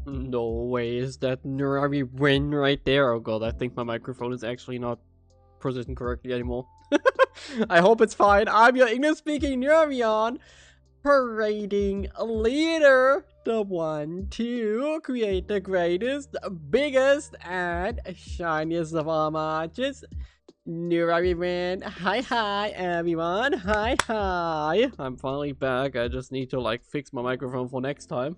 No way, is that Nuraririn right there? Oh god, I think my microphone is actually not positioned correctly anymore. I hope it's fine. I'm your English-speaking Nurarion. parading leader, the one to create the greatest, biggest, and shiniest of all matches, Nuraririn. Hi everyone, hi. I'm finally back. I just need to like fix my microphone for next time.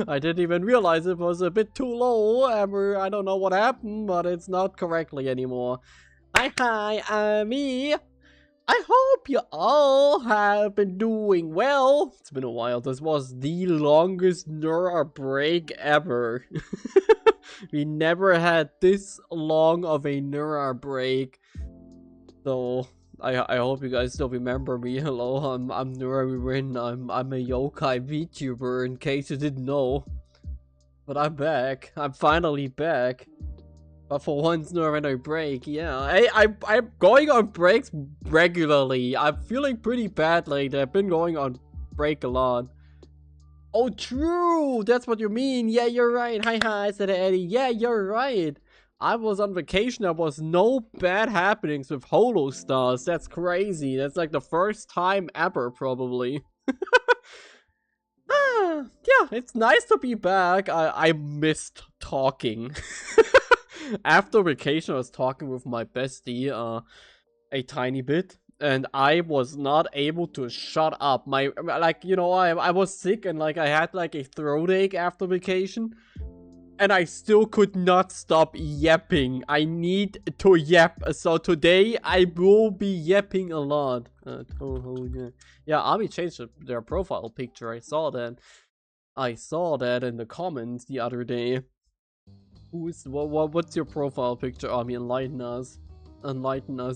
I didn't even realize it was a bit too low. I don't know what happened, but it's not correctly anymore. Hi, me. I hope you all have been doing well. It's been a while. This was the longest Nura break ever. We never had this long of a Nura break. So I hope you guys still remember me. Hello, I'm Nuraririn. I'm a yokai VTuber in case you didn't know. But I'm back. I'm finally back. But for once, no random break, yeah. I'm going on breaks regularly. I'm feeling pretty bad lately. I've been going on break a lot. Oh, true! That's what you mean. Yeah, you're right. Hi, said Eddie. Yeah, you're right. I was on vacation. There was no bad happenings with Holo Stars. That's crazy. That's like the first time ever, probably. Yeah, it's nice to be back. I missed talking. After vacation, I was talking with my bestie a tiny bit, and I was not able to shut up. I was sick and like I had like a throat ache after vacation, and I still could not stop yapping. I need to yap, so today I will be yapping a lot. Yeah, Ami changed their profile picture. I saw that. I saw that in the comments the other day. What's your profile picture? I mean, enlighten us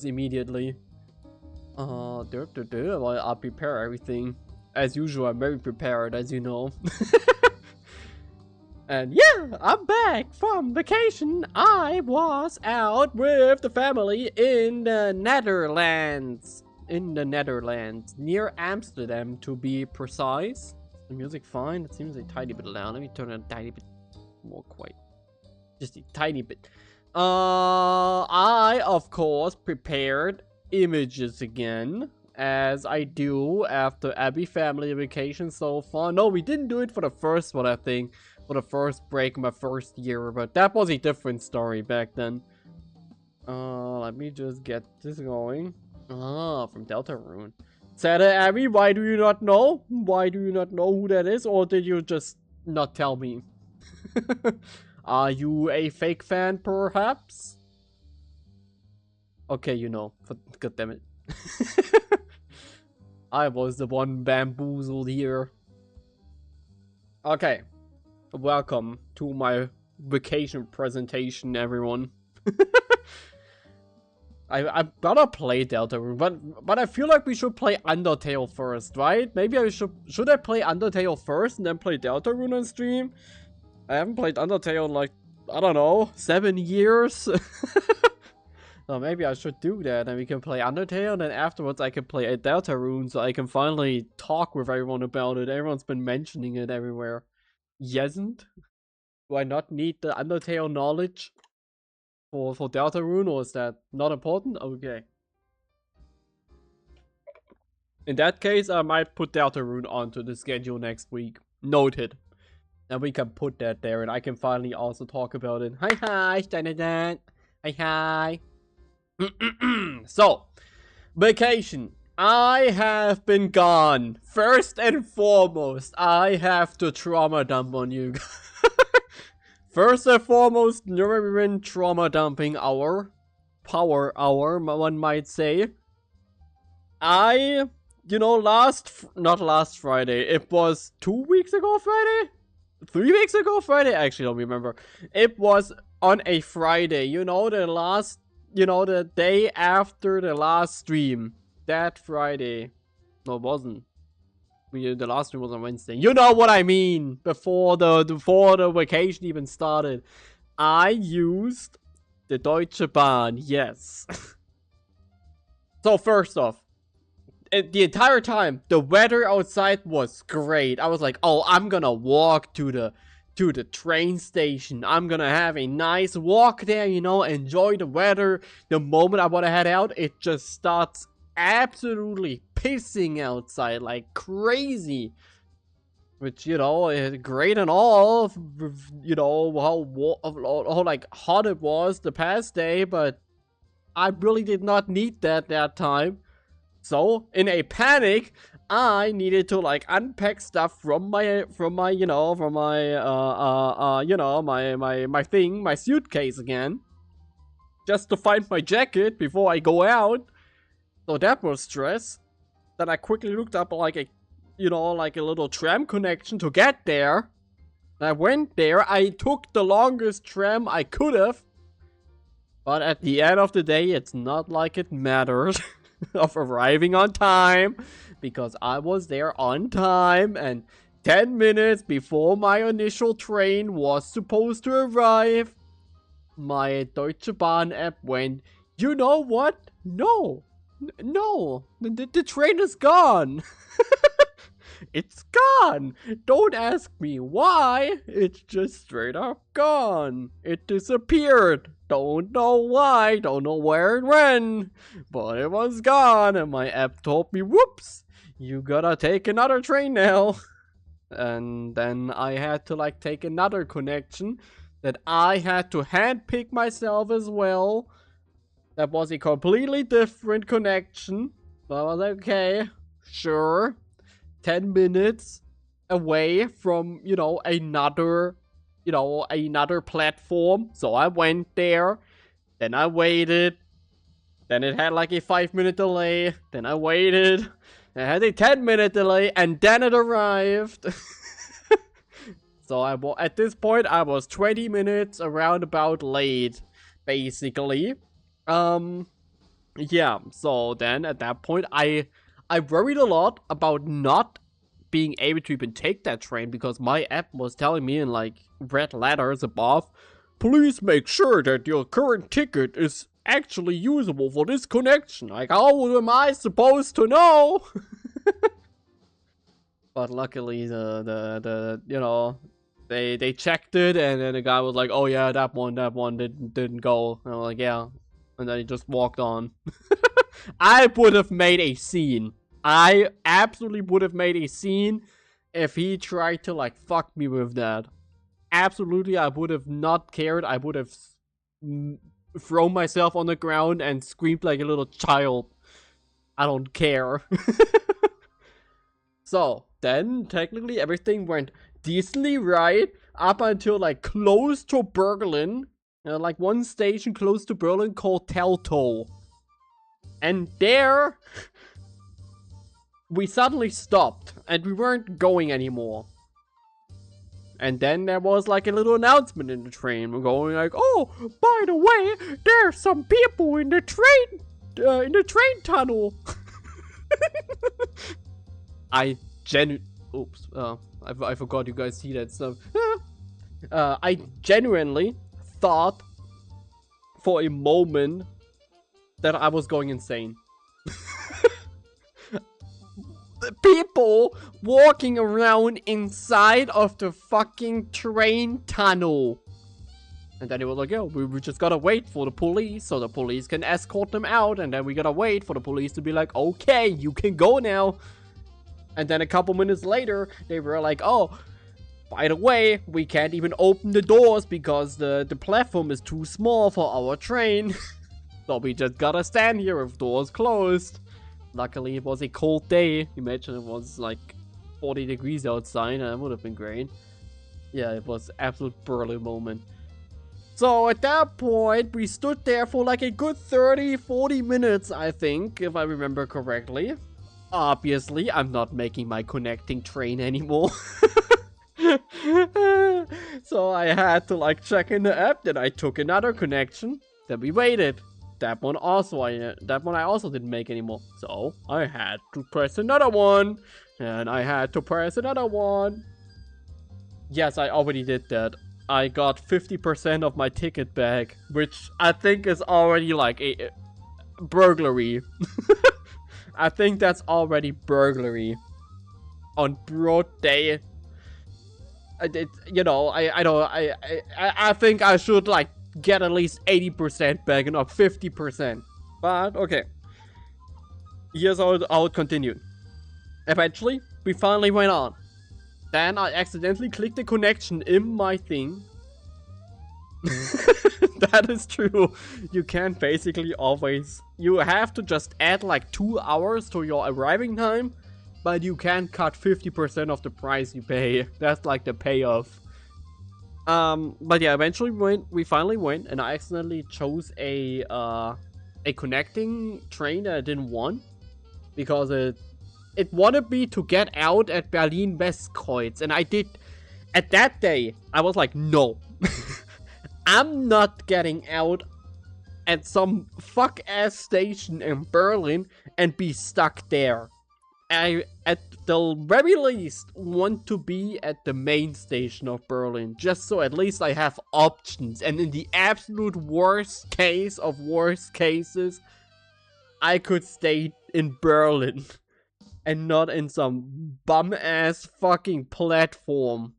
immediately. I'll prepare everything as usual. I'm very prepared, as you know. And yeah, I'm back from vacation. I was out with the family in the Netherlands. Near Amsterdam, to be precise. Is the music fine? It seems a tiny bit loud. Let me turn it a tiny bit more quiet. Just a tiny bit. I, of course, prepared images again, as I do after every family vacation so far. No, we didn't do it for the first one, I think. For the first break, my first year, but that was a different story back then. Let me just get this going. From Deltarune. Sada Abby, why do you not know? Why do you not know who that is? Or did you just not tell me? Are you a fake fan, perhaps? Okay, you know. God damn it. I was the one bamboozled here. Okay. Welcome to my vacation presentation, everyone. I'm gonna play Deltarune, but I feel like we should play Undertale first, right? Maybe I should I play Undertale first and then play Deltarune on stream? I haven't played Undertale in like, I don't know, 7 years? So maybe I should do that, and we can play Undertale, and then afterwards I can play a Deltarune, so I can finally talk with everyone about it. Everyone's been mentioning it everywhere. Yesn't? Do I not need the Undertale knowledge for Deltarune, or is that not important? Okay. In that case, I might put Deltarune onto the schedule next week. Noted. And we can put that there, and I can finally also talk about it. Hi, Steinadan. Hi. So, vacation. I have been gone. First and foremost, I have to trauma dump on you. First and foremost, Nuraririn trauma dumping hour. Power hour, one might say. Not last Friday. It was 2 weeks ago Friday? 3 weeks ago Friday? I actually don't remember. It was on a Friday. The day after the last stream. That Friday. No, it wasn't. The last stream was on Wednesday. You know what I mean! Before the vacation even started. I used the Deutsche Bahn, yes. So first off, the entire time, the weather outside was great. I was like, oh, I'm gonna walk to the train station. I'm gonna have a nice walk there, enjoy the weather. The moment I wanna head out, it just starts absolutely pissing outside like crazy. Which, you know, is great and all, you know, how like hot it was the past day, but I really did not need that time. So, in a panic, I needed to like unpack stuff from my my suitcase again, just to find my jacket before I go out. So that was stress. Then I quickly looked up like a little tram connection to get there. I went there. I took the longest tram I could have. But at the end of the day, it's not like it mattered of arriving on time, because I was there on time, and 10 minutes before my initial train was supposed to arrive, my Deutsche Bahn app went, you know what? No, the train is gone. It's gone. Don't ask me why. It's just straight up gone. It disappeared. Don't know why. Don't know where it went. But it was gone. And my app told me, whoops, you gotta take another train now. And then I had to like take another connection that I had to handpick myself as well. That was a completely different connection. But I was like, okay, sure. 10 minutes away from, another platform. So I went there. Then I waited. Then it had like a 5-minute delay. Then I waited. It had a 10-minute delay. And then it arrived. So at this point, I was 20 minutes around about late, basically. Yeah, so then at that point, I worried a lot about not being able to even take that train, because my app was telling me in like red letters above, please make sure that your current ticket is actually usable for this connection. Like, how am I supposed to know? But luckily they checked it, and then the guy was like, oh yeah, that one didn't go. And I was like, yeah. And then he just walked on. I would have made a scene. I absolutely would have made a scene if he tried to like fuck me with that. Absolutely, I would have not cared. I would have thrown myself on the ground and screamed like a little child. I don't care. So, then technically everything went decently right up until like close to Berlin. Like one station close to Berlin called Teltow. And there, we suddenly stopped, and we weren't going anymore. And then there was like a little announcement in the train. We're going like, oh, by the way, there's some people in the train tunnel. I forgot you guys see that stuff. I genuinely thought for a moment that I was going insane. People walking around inside of the fucking train tunnel. And then it was like, yo, we just gotta wait for the police so the police can escort them out. And then we gotta wait for the police to be like, okay, you can go now. And then a couple minutes later, they were like, oh, by the way, we can't even open the doors because the platform is too small for our train. So we just gotta stand here with doors closed. Luckily, it was a cold day. Imagine it was like 40 degrees outside. That would have been great. Yeah, it was absolute Berlin moment. So at that point, we stood there for like a good 30-40 minutes, I think, if I remember correctly. Obviously, I'm not making my connecting train anymore. So I had to like check in the app. Then I took another connection. Then we waited. That one I also didn't make anymore. So I had to press another one. And I had to press another one. Yes, I already did that. I got 50% of my ticket back, which I think is already like a burglary. I think that's already burglary on broad day. I think I should like get at least 80% back and not 50%. But okay. here's how it continued. Eventually, we finally went on. Then I accidentally clicked a connection in my thing. That is true. You can basically always... You have to just add like 2 hours to your arriving time, but you can cut 50% of the price you pay. That's like the payoff. But yeah, eventually we finally went, and I accidentally chose a connecting train that I didn't want, because it wanted me to get out at ᵃᵉᵜᵒᵐᵉ, and I did. At that day, I was like, no. I'm not getting out at some fuck-ass station in Berlin and be stuck there. I, at the very least, want to be at the main station of Berlin, just so at least I have options. And in the absolute worst case of worst cases, I could stay in Berlin and not in some bum-ass fucking platform.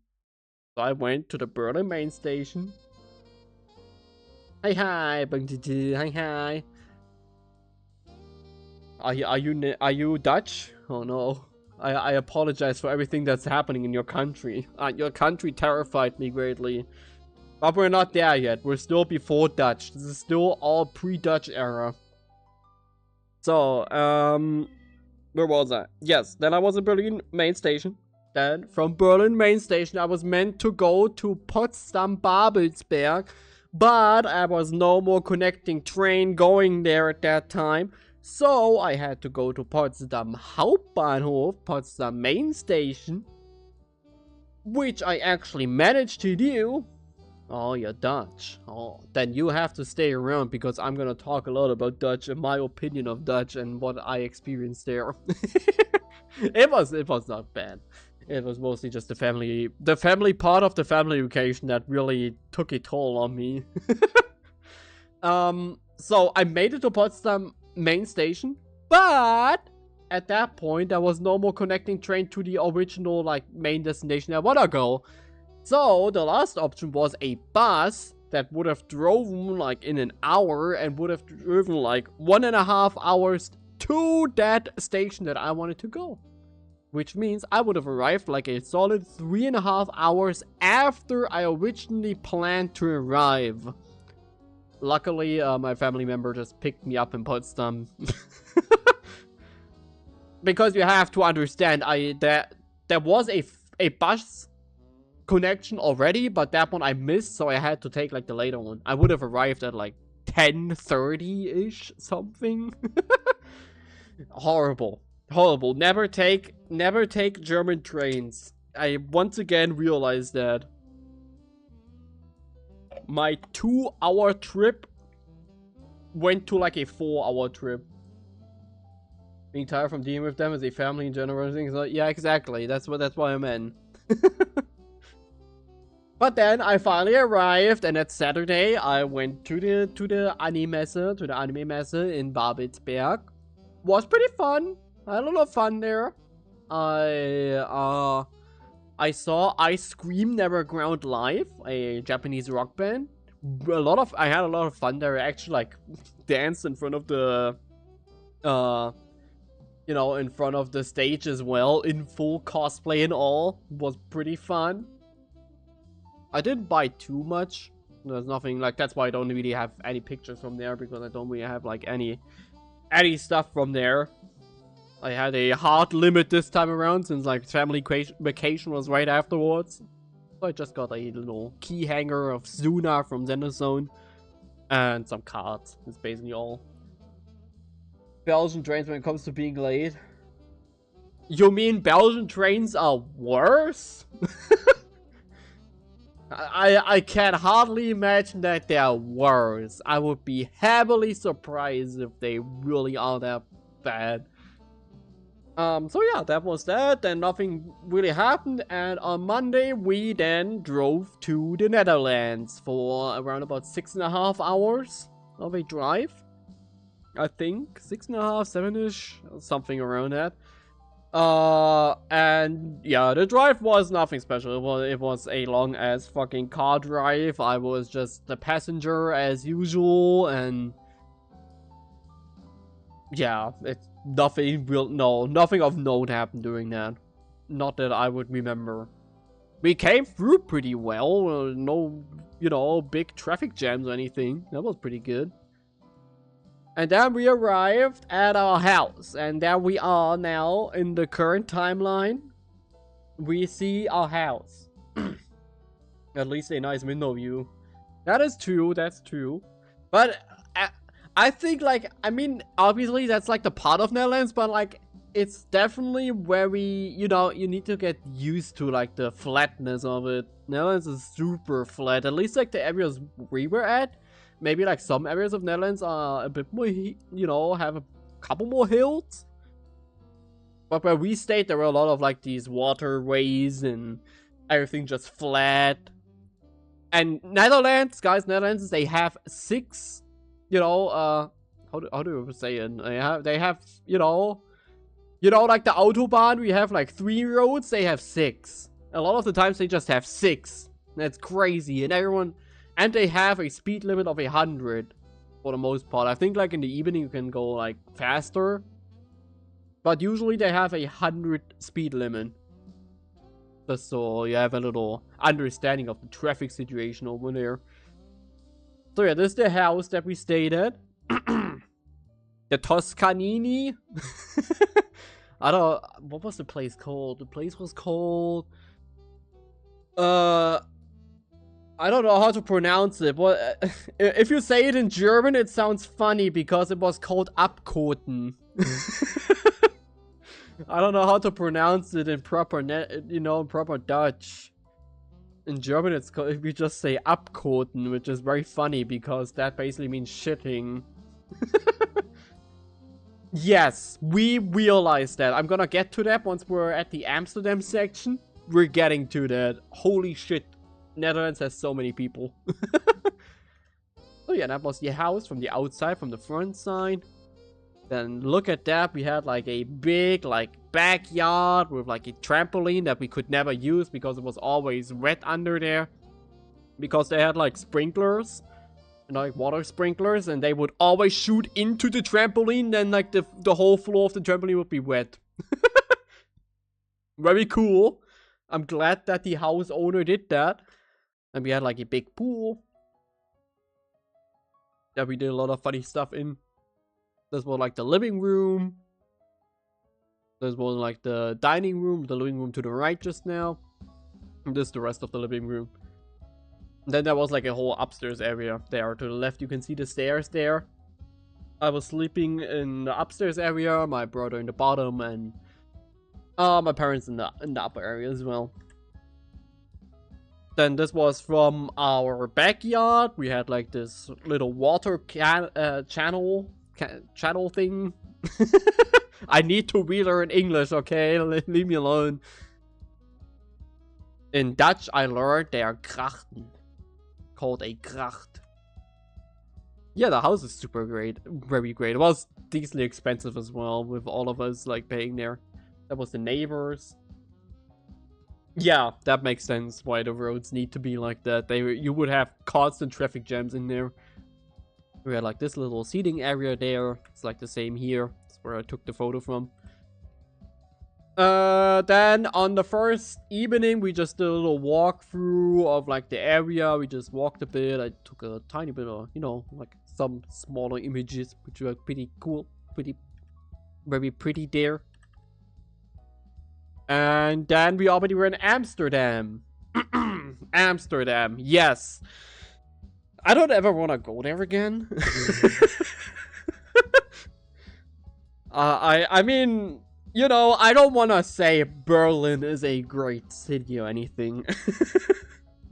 So I went to the Berlin main station. Hi, hi. Are you Dutch? Oh no. I apologize for everything that's happening in your country. Your country terrified me greatly. But we're not there yet. We're still before Dutch. This is still all pre-Dutch era. So, where was I? Yes, then I was in Berlin main station. Then, from Berlin main station, I was meant to go to Potsdam-Babelsberg. But I was no more connecting train going there at that time. So I had to go to Potsdam Hauptbahnhof, Potsdam main station. Which I actually managed to do. Oh, you're Dutch. Oh, then you have to stay around, because I'm gonna talk a lot about Dutch and my opinion of Dutch and what I experienced there. It was not bad. It was mostly just the family part of the family vacation that really took a toll on me. So I made it to Potsdam main station, but at that point there was no more connecting train to the original like main destination I wanna go. So the last option was a bus that would have driven like in an hour and would have driven like 1.5 hours to that station that I wanted to go. Which means I would have arrived like a solid 3.5 hours after I originally planned to arrive. Luckily, my family member just picked me up in Potsdam. Because you have to understand, there was a bus connection already, but that one I missed, so I had to take like the later one. I would have arrived at like 10:30-ish something. Horrible. Horrible. Never take German trains. I once again realized that. My 2-hour trip went to like a 4-hour trip. Being tired from dealing with them as a family in general. Things like, yeah, exactly. That's what I meant. But then I finally arrived, and that Saturday I went to the anime messe in Babelsberg. Was pretty fun. I had a lot of fun there. I saw ᴃᵃᵃᵈ live, a Japanese rock band. I had a lot of fun there. I actually like danced in front of the in front of the stage as well, in full cosplay and all. It was pretty fun. I didn't buy too much. There's nothing like, that's why I don't really have any pictures from there, because I don't really have like any stuff from there. I had a hard limit this time around, since like family vacation was right afterwards. So I just got a little key hanger of Zuna from Zenozone and some cards. That's basically all. Belgian trains when it comes to being late. You mean Belgian trains are worse? I can hardly imagine that they're worse. I would be heavily surprised if they really are that bad. So yeah, that was that. Then nothing really happened, and on Monday we then drove to the Netherlands for around about 6.5 hours of a drive. I think 6.5, 7-ish, something around that. And yeah, the drive was nothing special. It was a long ass fucking car drive. I was just the passenger as usual, and yeah, nothing of note happened during that. Not that I would remember. We came through pretty well. No, big traffic jams or anything. That was pretty good. And then we arrived at our house. And there we are now in the current timeline. We see our house. At least a nice window view. That is true, that's true. But I think, like, I mean, obviously that's like the part of Netherlands, but like, it's definitely very, you need to get used to like the flatness of it. Netherlands is super flat, at least like the areas we were at. Maybe like some areas of Netherlands are a bit more, have a couple more hills. But where we stayed, there were a lot of like these waterways and everything just flat. And Netherlands, they have 6, how do you say it? They have, like the Autobahn, we have like 3 roads, they have 6. A lot of the times they just have 6. That's crazy. And they have a speed limit of 100 for the most part. I think like in the evening you can go like faster. But usually they have 100 speed limit. Just so you have a little understanding of the traffic situation over there. So yeah, this is the house that we stayed at. The Toscanini. What was the place called? The place was called... I don't know how to pronounce it. But if you say it in German, it sounds funny because it was called Abkoten. I don't know how to pronounce it in proper proper Dutch. In German, it's called, we just say Abkoten, which is very funny because that basically means shitting. Yes, we realize that. I'm gonna get to that once we're at the Amsterdam section. We're getting to that. Holy shit. Netherlands has so many people. So yeah, that was the house from the outside, from the front side. Then look at that, we had like a big like backyard with like a trampoline that we could never use because it was always wet under there. Because they had like sprinklers, like water sprinklers, and they would always shoot into the trampoline, then like the whole floor of the trampoline would be wet. Very cool. I'm glad that the house owner did that. And we had like a big pool that we did a lot of funny stuff in. This was like the living room. This was like the dining room, the living room to the right just now. And this is the rest of the living room. And then there was like a whole upstairs area there. To the left you can see the stairs there. I was sleeping in the upstairs area, my brother in the bottom, and my parents in the upper area as well. Then this was from our backyard. We had like this little water channel thing. I need to relearn English, okay? Leave me alone. In Dutch, I learned they are grachten. Called a gracht. Yeah, the house is super great. Very great. It was decently expensive as well, with all of us like paying there. That was the neighbors. Yeah, that makes sense why the roads need to be like that. You would have constant traffic jams in there. We had like this little seating area there. It's like the same here. That's where I took the photo from. Then on the first evening, we just did a little walkthrough of like the area. We just walked a bit. I took a tiny bit of, like some smaller images, which were pretty cool. Very pretty there. And then we already were in Amsterdam. Amsterdam, yes. I don't ever want to go there again. I mean, I don't want to say Berlin is a great city or anything.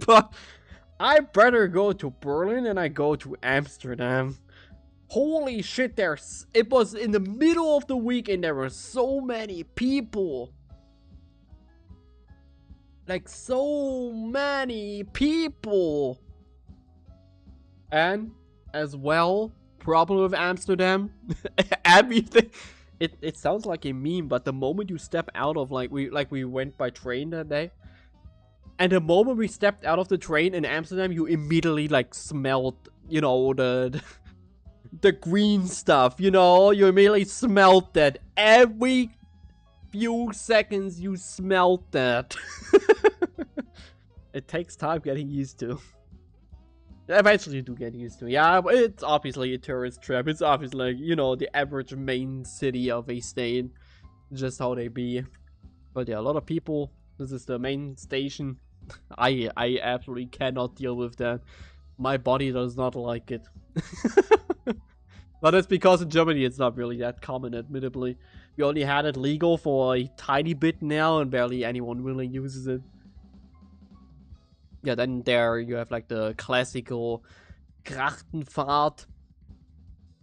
But I better go to Berlin than I go to Amsterdam. Holy shit, it was in the middle of the week and there were so many people. Like, so many people. And, as well, problem with Amsterdam. Everything. It sounds like a meme, but the moment you step out of, we went by train that day. And the moment we stepped out of the train in Amsterdam, you immediately, smelled, the green stuff, you know? You immediately smelt that. Every few seconds you smelt that. It takes time getting used to. Eventually you do get used to it. Yeah, but it's obviously a tourist trap. It's obviously, like, you know, the average main city of a state. Just how they be. But yeah, a lot of people, this is the main station. I absolutely cannot deal with that. My body does not like it. But it's because in Germany it's not really that common, admittedly. We only had it legal for a tiny bit now, and barely anyone really uses it. Yeah, then there you have like the classical Krachtenfahrt.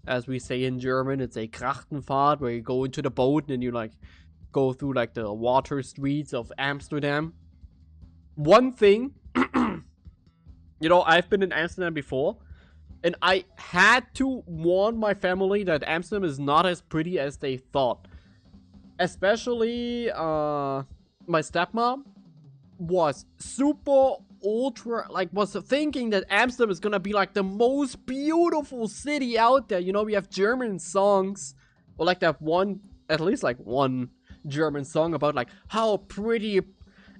As we say in German, it's a Krachtenfahrt where you go into the boat and you like go through like the water streets of Amsterdam. One thing, you know, I've been in Amsterdam before, and I had to warn my family that Amsterdam is not as pretty as they thought. Especially, my stepmom was super ultra, like, was thinking that Amsterdam is gonna be like the most beautiful city out there. You know, we have German songs, or like that one, at least like one German song about like how pretty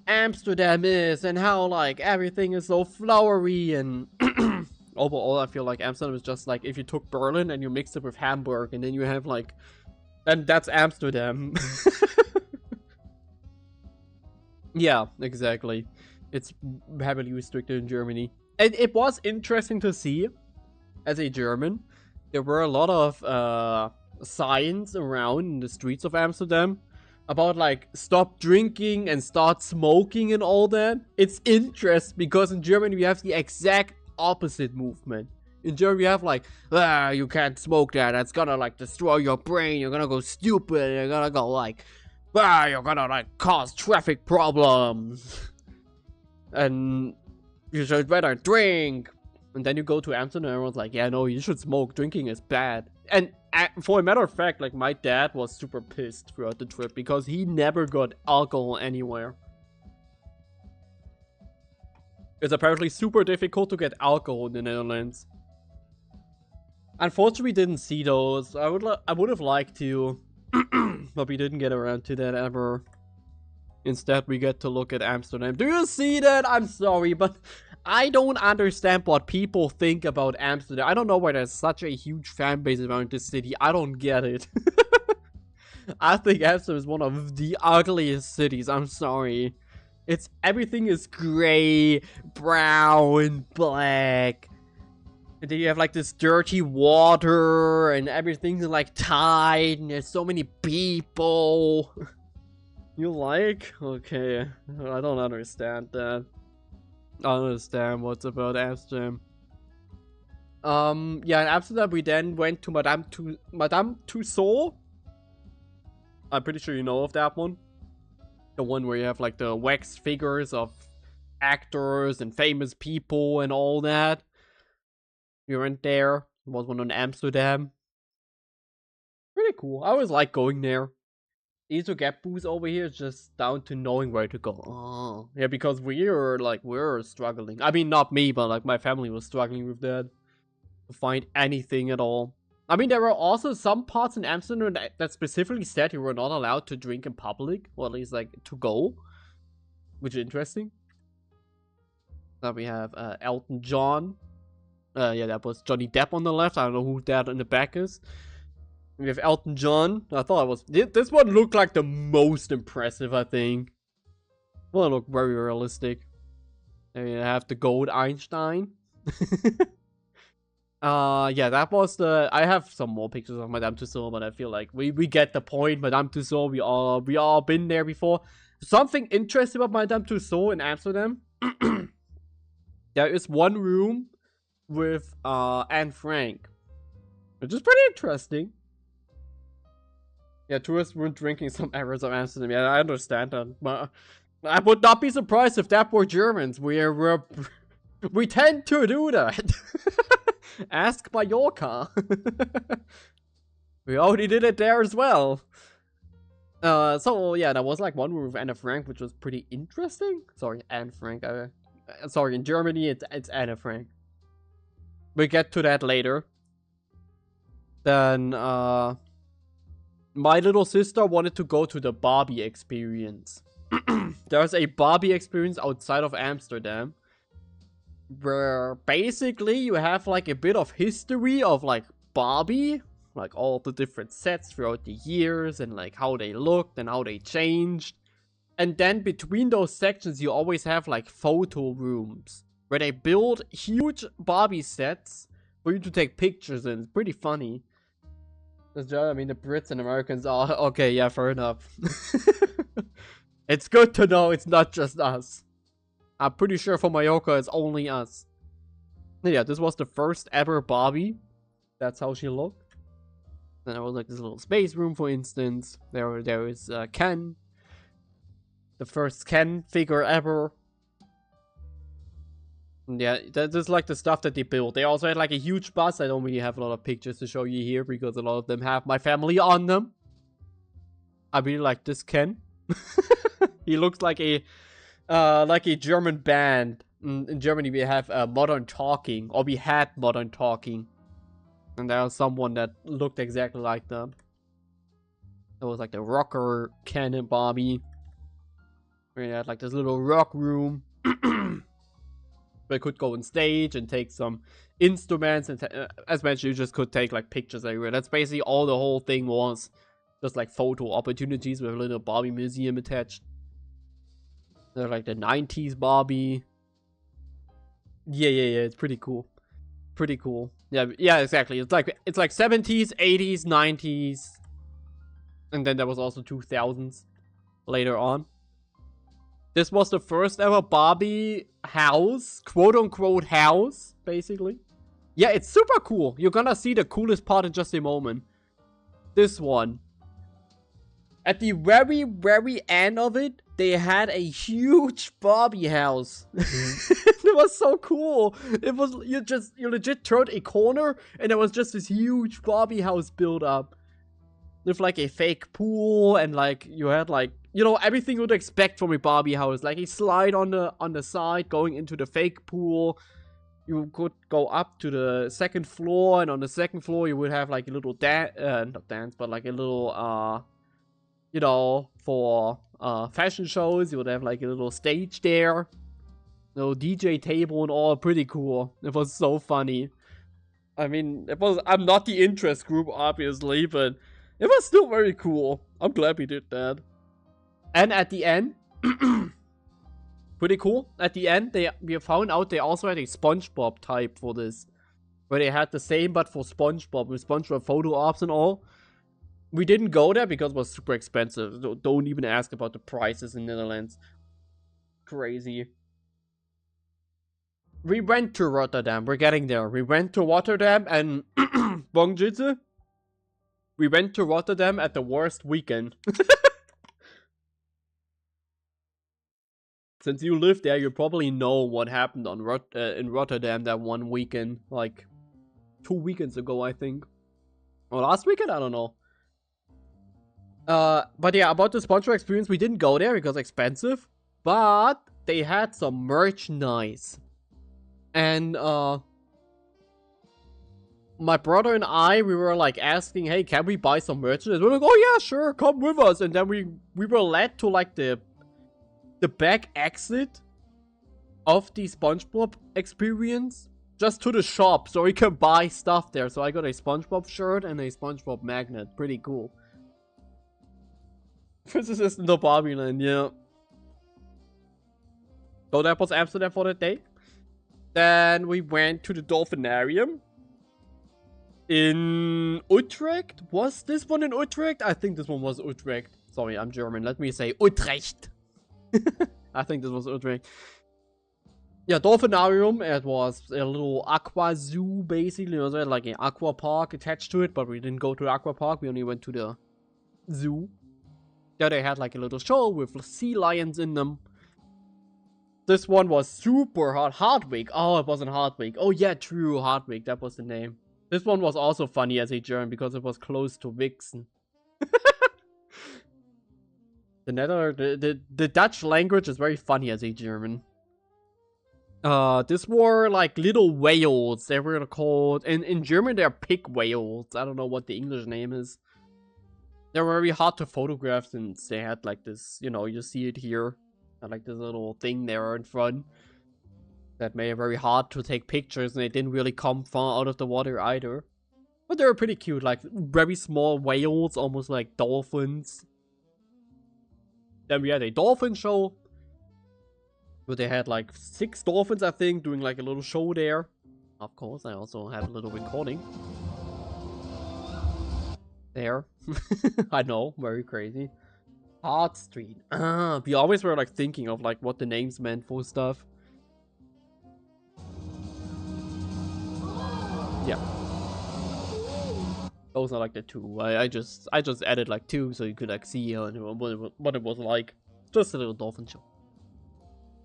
Amsterdam is and how like everything is so flowery. And overall I feel like Amsterdam is just like if you took Berlin and you mixed it with Hamburg, and then you have like, and that's Amsterdam. Yeah, exactly. It's heavily restricted in Germany. And it was interesting to see, as a German, there were a lot of signs around in the streets of Amsterdam about like stop drinking and start smoking and all that. It's interesting because in Germany we have the exact opposite movement. In Germany we have like, you can't smoke that, that's gonna like destroy your brain, you're gonna go stupid, you're gonna go like, you're gonna like cause traffic problems. And you should better drink. And then you go to Amsterdam and everyone's like, yeah, no, you should smoke, drinking is bad. And for a matter of fact, like my dad was super pissed throughout the trip because he never got alcohol anywhere. It's apparently super difficult to get alcohol in the Netherlands. Unfortunately, we didn't see those. I would have liked to, but we didn't get around to that ever. Instead, we get to look at Amsterdam. Do you see that? I'm sorry, but I don't understand what people think about Amsterdam. I don't know why there's such a huge fan base around this city. I don't get it. I think Amsterdam is one of the ugliest cities. I'm sorry. Everything is gray, brown, black. And then you have like this dirty water and everything's like tight and there's so many people. You like? Okay. I don't understand that. I don't understand what's about Amsterdam. Yeah, in Amsterdam we then went to Madame Tussauds. I'm pretty sure you know of that one. The one where you have like the wax figures of actors and famous people and all that. We went there. It was one in Amsterdam. Pretty cool. I always like going there. Easy to get booze over here is just down to knowing where to go. Oh, yeah, because we're struggling. I mean, not me, but like my family was struggling with that. To find anything at all. I mean, there were also some parts in Amsterdam that specifically said you were not allowed to drink in public, or at least like to go, which is interesting. Now we have Elton John. Yeah, that was Johnny Depp on the left. I don't know who that in the back is. We have Elton John. I thought it was... This one looked like the most impressive, I think. Well, it looked very realistic. And you have the gold Einstein. Yeah, that was the... I have some more pictures of Madame Tussauds, but I feel like we get the point. Madame Tussauds, we all been there before. Something interesting about Madame Tussauds in Amsterdam. There is one room with Anne Frank, which is pretty interesting. Yeah, tourists were drinking some areas of Amsterdam. Yeah, I understand that. But I would not be surprised if that were Germans. We tend to do that. Ask Mallorca. We already did it there as well. So yeah, there was like one room with Anne Frank, which was pretty interesting. Sorry, Anne Frank. Sorry, in Germany it's Anne Frank. We'll get to that later. Then, my little sister wanted to go to the Barbie experience. There's a Barbie experience outside of Amsterdam, where basically you have like a bit of history of like Barbie, like all the different sets throughout the years and like how they looked and how they changed. And then between those sections you always have like photo rooms where they build huge Barbie sets for you to take pictures in. It's pretty funny. I mean, the Brits and Americans are okay, yeah, fair enough. It's good to know it's not just us. I'm pretty sure for Mallorca it's only us. Yeah, this was the first ever Barbie. That's how she looked. Then there was like this little space room, for instance. There is Ken. The first Ken figure ever. And yeah, that is like the stuff that they built. They also had like a huge bus. I don't really have a lot of pictures to show you here because a lot of them have my family on them. I really like this Ken. He looks like a German band. In Germany we have Modern Talking, or we had Modern Talking. And there was someone that looked exactly like them. It was like the rocker Ken and Barbie. We had like this little rock room. They could go on stage and take some instruments, and as mentioned, you just could take like pictures everywhere. That's basically all the whole thing was. Just like photo opportunities with a little Barbie museum attached. They're like the 90s Barbie. Yeah, it's pretty cool. Pretty cool. Yeah, exactly. It's like 70s, 80s, 90s. And then there was also 2000s later on. This was the first ever Barbie house, quote unquote house, basically. Yeah, it's super cool. You're gonna see the coolest part in just a moment. This one. At the very, very end of it, they had a huge Barbie house. It was so cool. It was, you legit turned a corner and there was just this huge Barbie house built up. With like a fake pool and like you had like, you know, everything you would expect from a Barbie house. Like a slide on the side going into the fake pool. You could go up to the second floor, and on the second floor you would have like a little not dance, but like a little you know, for fashion shows. You would have like a little stage there. Little DJ table and all. Pretty cool. It was so funny. I mean, I'm not the interest group, obviously, but it was still very cool. I'm glad we did that. And at the end, pretty cool. At the end, we found out they also had a SpongeBob type for this. Where they had the same, but for SpongeBob, with SpongeBob photo ops and all. We didn't go there because it was super expensive. Don't even ask about the prices in Netherlands. Crazy. We went to Rotterdam. We're getting there. We went to Rotterdam and... Bongjitsu? We went to Rotterdam at the worst weekend. Since you live there, you probably know what happened on in Rotterdam that one weekend. Like, 2 weekends ago, I think. Or last weekend? I don't know. But yeah, about the SpongeBob experience, we didn't go there because it's expensive. But they had some merchandise. And, my brother and I, we were like asking, hey, can we buy some merchandise? We're like, oh yeah, sure, come with us. And then we were led to like the back exit of the SpongeBob experience. Just to the shop, so we can buy stuff there. So I got a SpongeBob shirt and a SpongeBob magnet. Pretty cool. Physicist in the Barbie Land, yeah. So that was Amsterdam for that day. Then we went to the Dolphinarium in Utrecht. Was this one in Utrecht? I think this one was Utrecht. Sorry, I'm German. Let me say Utrecht. I think this was Utrecht. Yeah, Dolphinarium. It was a little aqua zoo, basically. It was like an aqua park attached to it, but we didn't go to the aqua park. We only went to the zoo. There they had like a little show with sea lions in them. This one was super hard. Hardwick. Oh, it wasn't Hardwick. Oh yeah, true. Hardwick. That was the name. This one was also funny as a German because it was close to Vixen. The Dutch language is very funny as a German. These were like little whales. They were called, in German they're pig whales. I don't know what the English name is. They were very hard to photograph since they had like this, you know, you see it here. Like this little thing there in front. That made it very hard to take pictures, and they didn't really come far out of the water either. But they were pretty cute, like very small whales, almost like dolphins. Then we had a dolphin show. But they had like 6 dolphins, I think, doing like a little show there. Of course, I also have a little recording. There. I know, very crazy. Hart Street. We always were like thinking of like what the names meant for stuff. Yeah. Those are like the 2. I just added like 2 so you could like see what it was like. Just a little dolphin show.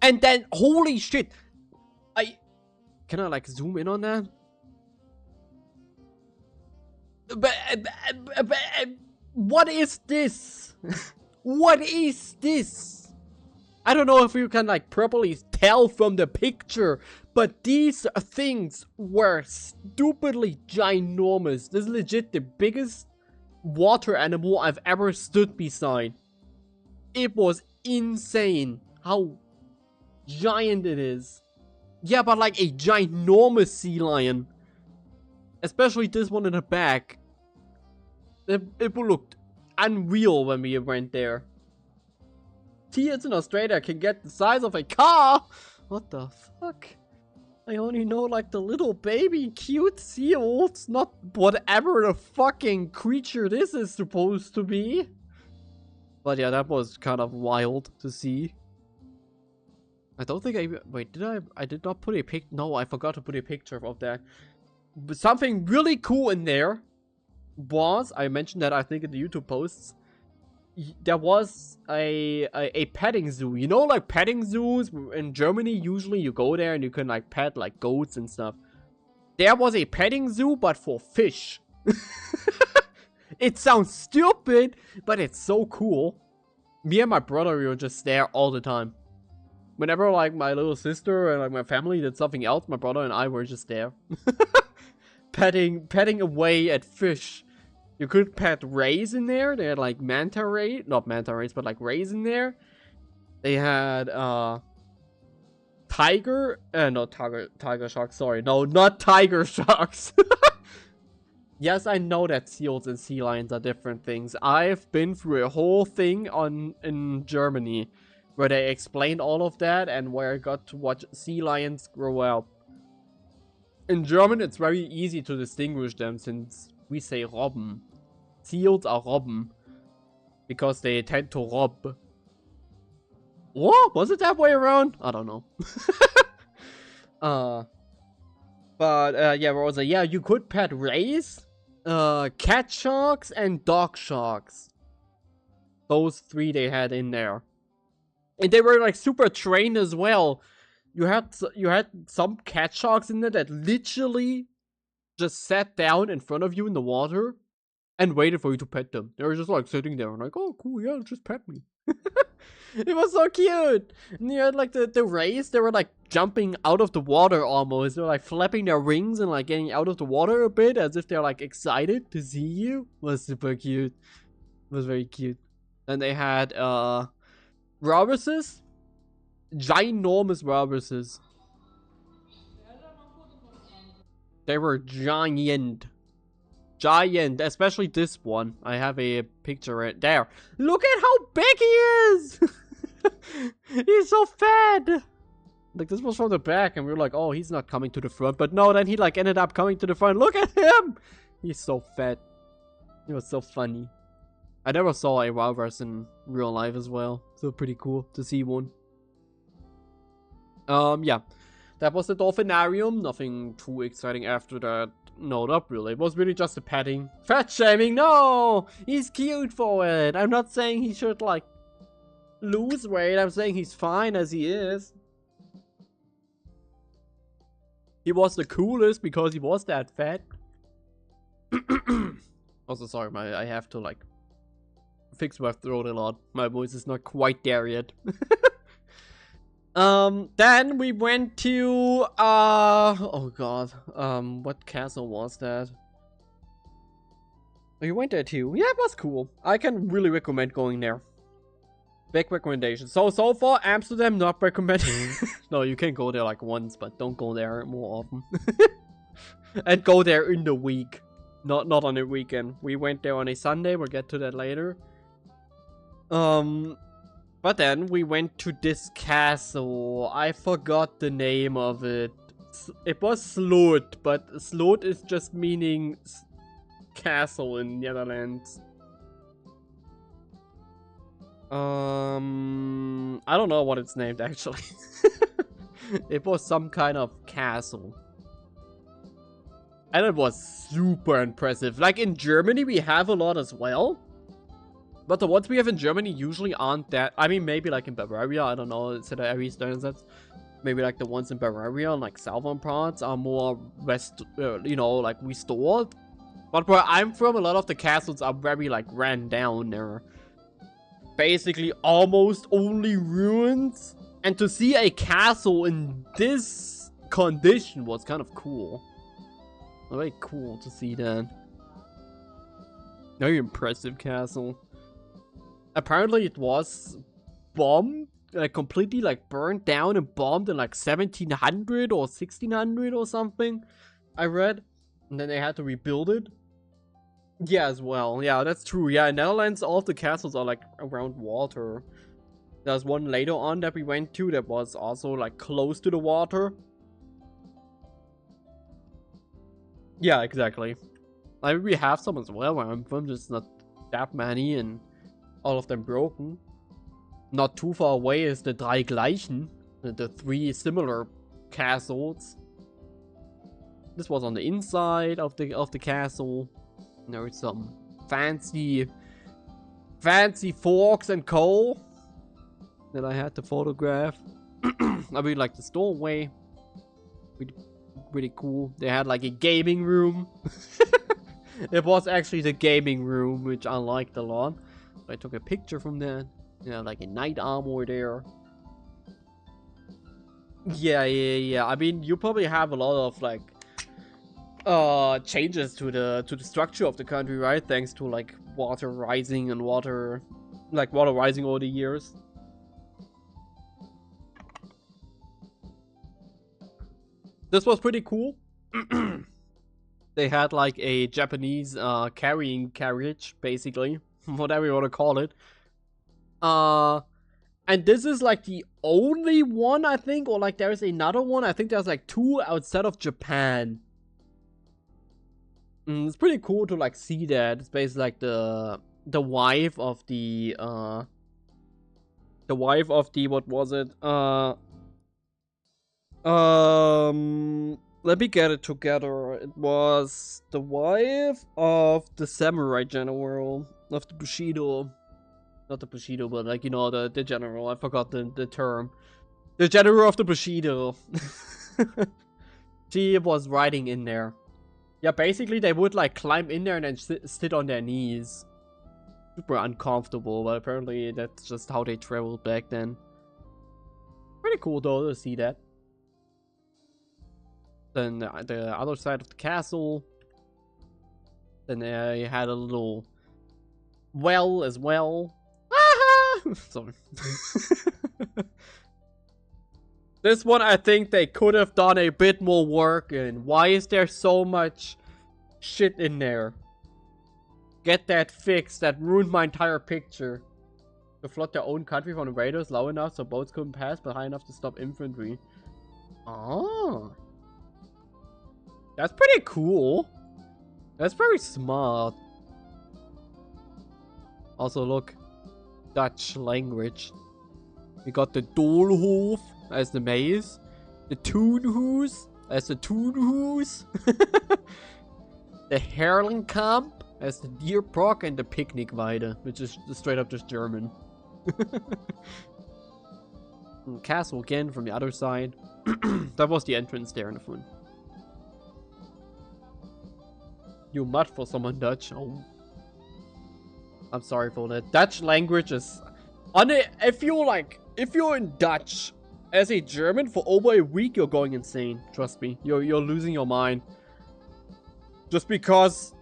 And then, holy shit! Can I like zoom in on that? What is this? What is this? I don't know if you can like properly tell from the picture, but these things were stupidly ginormous. This is legit the biggest water animal I've ever stood beside. It was insane how giant it is. Yeah, but like a ginormous sea lion. Especially this one in the back. It looked unreal when we went there. Seals in Australia can get the size of a car. What the fuck? I only know like the little baby cute seals, not whatever the fucking creature this is supposed to be. But yeah, that was kind of wild to see. I don't think wait, I did not put a pic. No, I forgot to put a picture of that. But something really cool in there was, I mentioned that I think in the YouTube posts, there was a petting zoo. You know, like petting zoos in Germany, usually you go there and you can like pet like goats and stuff. There was a petting zoo, but for fish. It sounds stupid, but it's so cool. Me and my brother, we were just there all the time. Whenever like my little sister and like my family did something else, my brother and I were just there. petting away at fish. You could pet rays in there. They had like manta ray, not manta rays, but like rays in there. They had tiger sharks, sorry. No, not tiger sharks. Yes, I know that seals and sea lions are different things. I've been through a whole thing in Germany where they explained all of that and where I got to watch sea lions grow up. In German, it's very easy to distinguish them since we say Robben. Seals are Robben because they tend to rob. What? Was it that way around? I don't know. Yeah, what was it? Yeah, you could pet rays, cat sharks, and dog sharks. Those 3 they had in there. And they were like super trained as well. You had some cat sharks in there that literally just sat down in front of you in the water and waited for you to pet them. They were just like sitting there and like, oh cool, yeah, just pet me. It was so cute. And you had like the rays, they were like jumping out of the water almost. They were like flapping their wings and like getting out of the water a bit as if they're like excited to see you. It was super cute. It was very cute. Then they had walruses. Ginormous walruses. They were giant. Giant. Especially this one. I have a picture right there. Look at how big he is! He's so fat! Like, this was from the back, and we were like, oh, he's not coming to the front. But no, then he, like, ended up coming to the front. Look at him! He's so fat. He was so funny. I never saw a walrus in real life as well. So pretty cool to see one. Yeah. That was the dolphinarium. Nothing too exciting after that. No, not really. It was really just a petting. Fat shaming? No! He's cute for it. I'm not saying he should, like, lose weight. I'm saying he's fine as he is. He was the coolest because he was that fat. Also, sorry, I have to, like, fix my throat a lot. My voice is not quite there yet. Then we went to, oh god, what castle was that? Oh, you went there too? Yeah, it was cool. I can really recommend going there. Big recommendation. So far, Amsterdam, not recommended. No, you can go there like once, but don't go there more often. And go there in the week. Not on a weekend. We went there on a Sunday, we'll get to that later. But then we went to this castle. I forgot the name of it. It was Sloot, but Sloot is just meaning castle in Netherlands. I don't know what it's named actually. It was some kind of castle. And it was super impressive. Like in Germany we have a lot as well. But the ones we have in Germany usually aren't that. I mean, maybe like in Bavaria, I don't know. It's maybe like the ones in Bavaria and like southern parts are more you know, like restored. But where I'm from, a lot of the castles are very like ran down. They're basically almost only ruins. And to see a castle in this condition was kind of cool. Very cool to see that. Very impressive castle. Apparently it was bombed, like completely like burned down and bombed in like 1700 or 1600 or something, I read. And then they had to rebuild it. Yeah, as well. Yeah, that's true. Yeah, in Netherlands, all of the castles are like around water. There's one later on that we went to that was also like close to the water. Yeah, exactly. Like we have some as well where I'm from, just not that many, and all of them broken. Not too far away is the ᵃᵃᵃᵈᵉ, the three similar castles. This was on the inside of the castle. There is some fancy forks and coal that I had to photograph. I really like the doorway. Pretty cool. They had like a gaming room. It was actually the gaming room, which I liked a lot. I took a picture from that. You know, like a knight armor there. Yeah. I mean, you probably have a lot of like changes to the structure of the country, right? Thanks to like water rising and water rising over the years. This was pretty cool. They had like a Japanese carrying carriage, basically, whatever you want to call it. And this is like the only one, I think, or like there's another one. I think there's like two outside of Japan. It's pretty cool to like see that. It's basically like the wife of the what was it? Let me get it together. It was the wife of the samurai general of the Bushido. Not the Bushido, but like, you know, the general. I forgot the term. The general of the Bushido. She was riding in there. Yeah, basically they would like climb in there and then sit on their knees. Super uncomfortable, but apparently that's just how they traveled back then. Pretty cool though to see that. Then the other side of the castle. Then they had a little well as well. Sorry. This one I think they could have done a bit more work in. Why is there so much shit in there? Get that fixed. That ruined my entire picture. To flood their own country from the raiders low enough so boats couldn't pass, but high enough to stop infantry. Oh. That's pretty cool. That's very smart. Also, look. Dutch language. We got the Doolhof as the maze. The Toonhoes as the Toonhoes. The Herlenkamp as the Dierpark, and the Picknickweide, which is straight up just German. Castle again from the other side. That was the entrance there in the front. You mud for someone Dutch. Oh. I'm sorry for that. Dutch language is if you're in Dutch As a German, for over a week, you're going insane. Trust me. You're losing your mind. Just because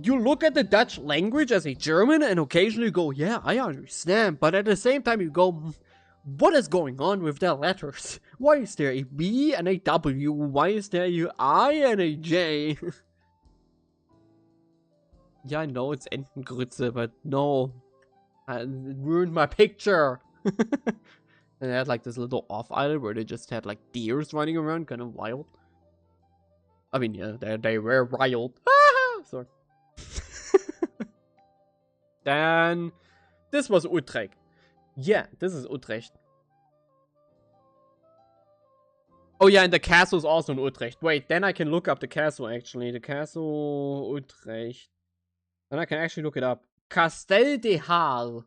you look at the Dutch language as a German and occasionally go, yeah, I understand. But at the same time, you go, what is going on with their letters? Why is there a B and a W? Why is there a I and a J? Yeah, I know it's Entengrütze, but no. It ruined my picture. And they had like this little off island where they just had like deers running around, kind of wild. I mean, yeah, they were wild. Sorry. Then this was Utrecht. Yeah, this is Utrecht. Oh yeah, and the castle is also in Utrecht. Wait, then I can look up the castle actually. The castle Utrecht. Then I can actually look it up. Castel de Haar.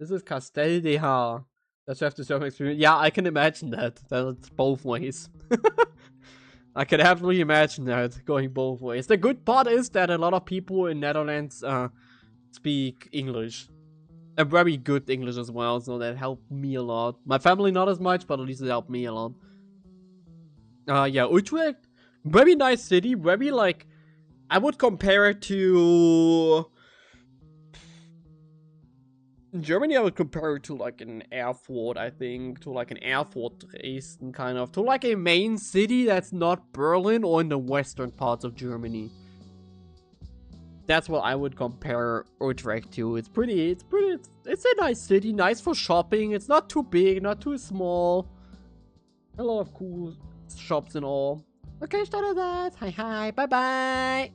This is Castel de Haar. Does you have to serve experience? Yeah, I can imagine that. That's both ways. I can absolutely imagine that going both ways. The good part is that a lot of people in Netherlands speak English. And very good English as well, so that helped me a lot. My family not as much, but at least it helped me a lot. Yeah, Utrecht, very nice city, very like, I would compare it to... In Germany, I would compare it to like an Erfurt, I think. To like an Erfurt, Dresden, kind of. To like a main city that's not Berlin or in the western parts of Germany. That's what I would compare Utrecht to. It's a nice city, nice for shopping. It's not too big, not too small. A lot of cool shops and all. Okay, started that. Hi, bye.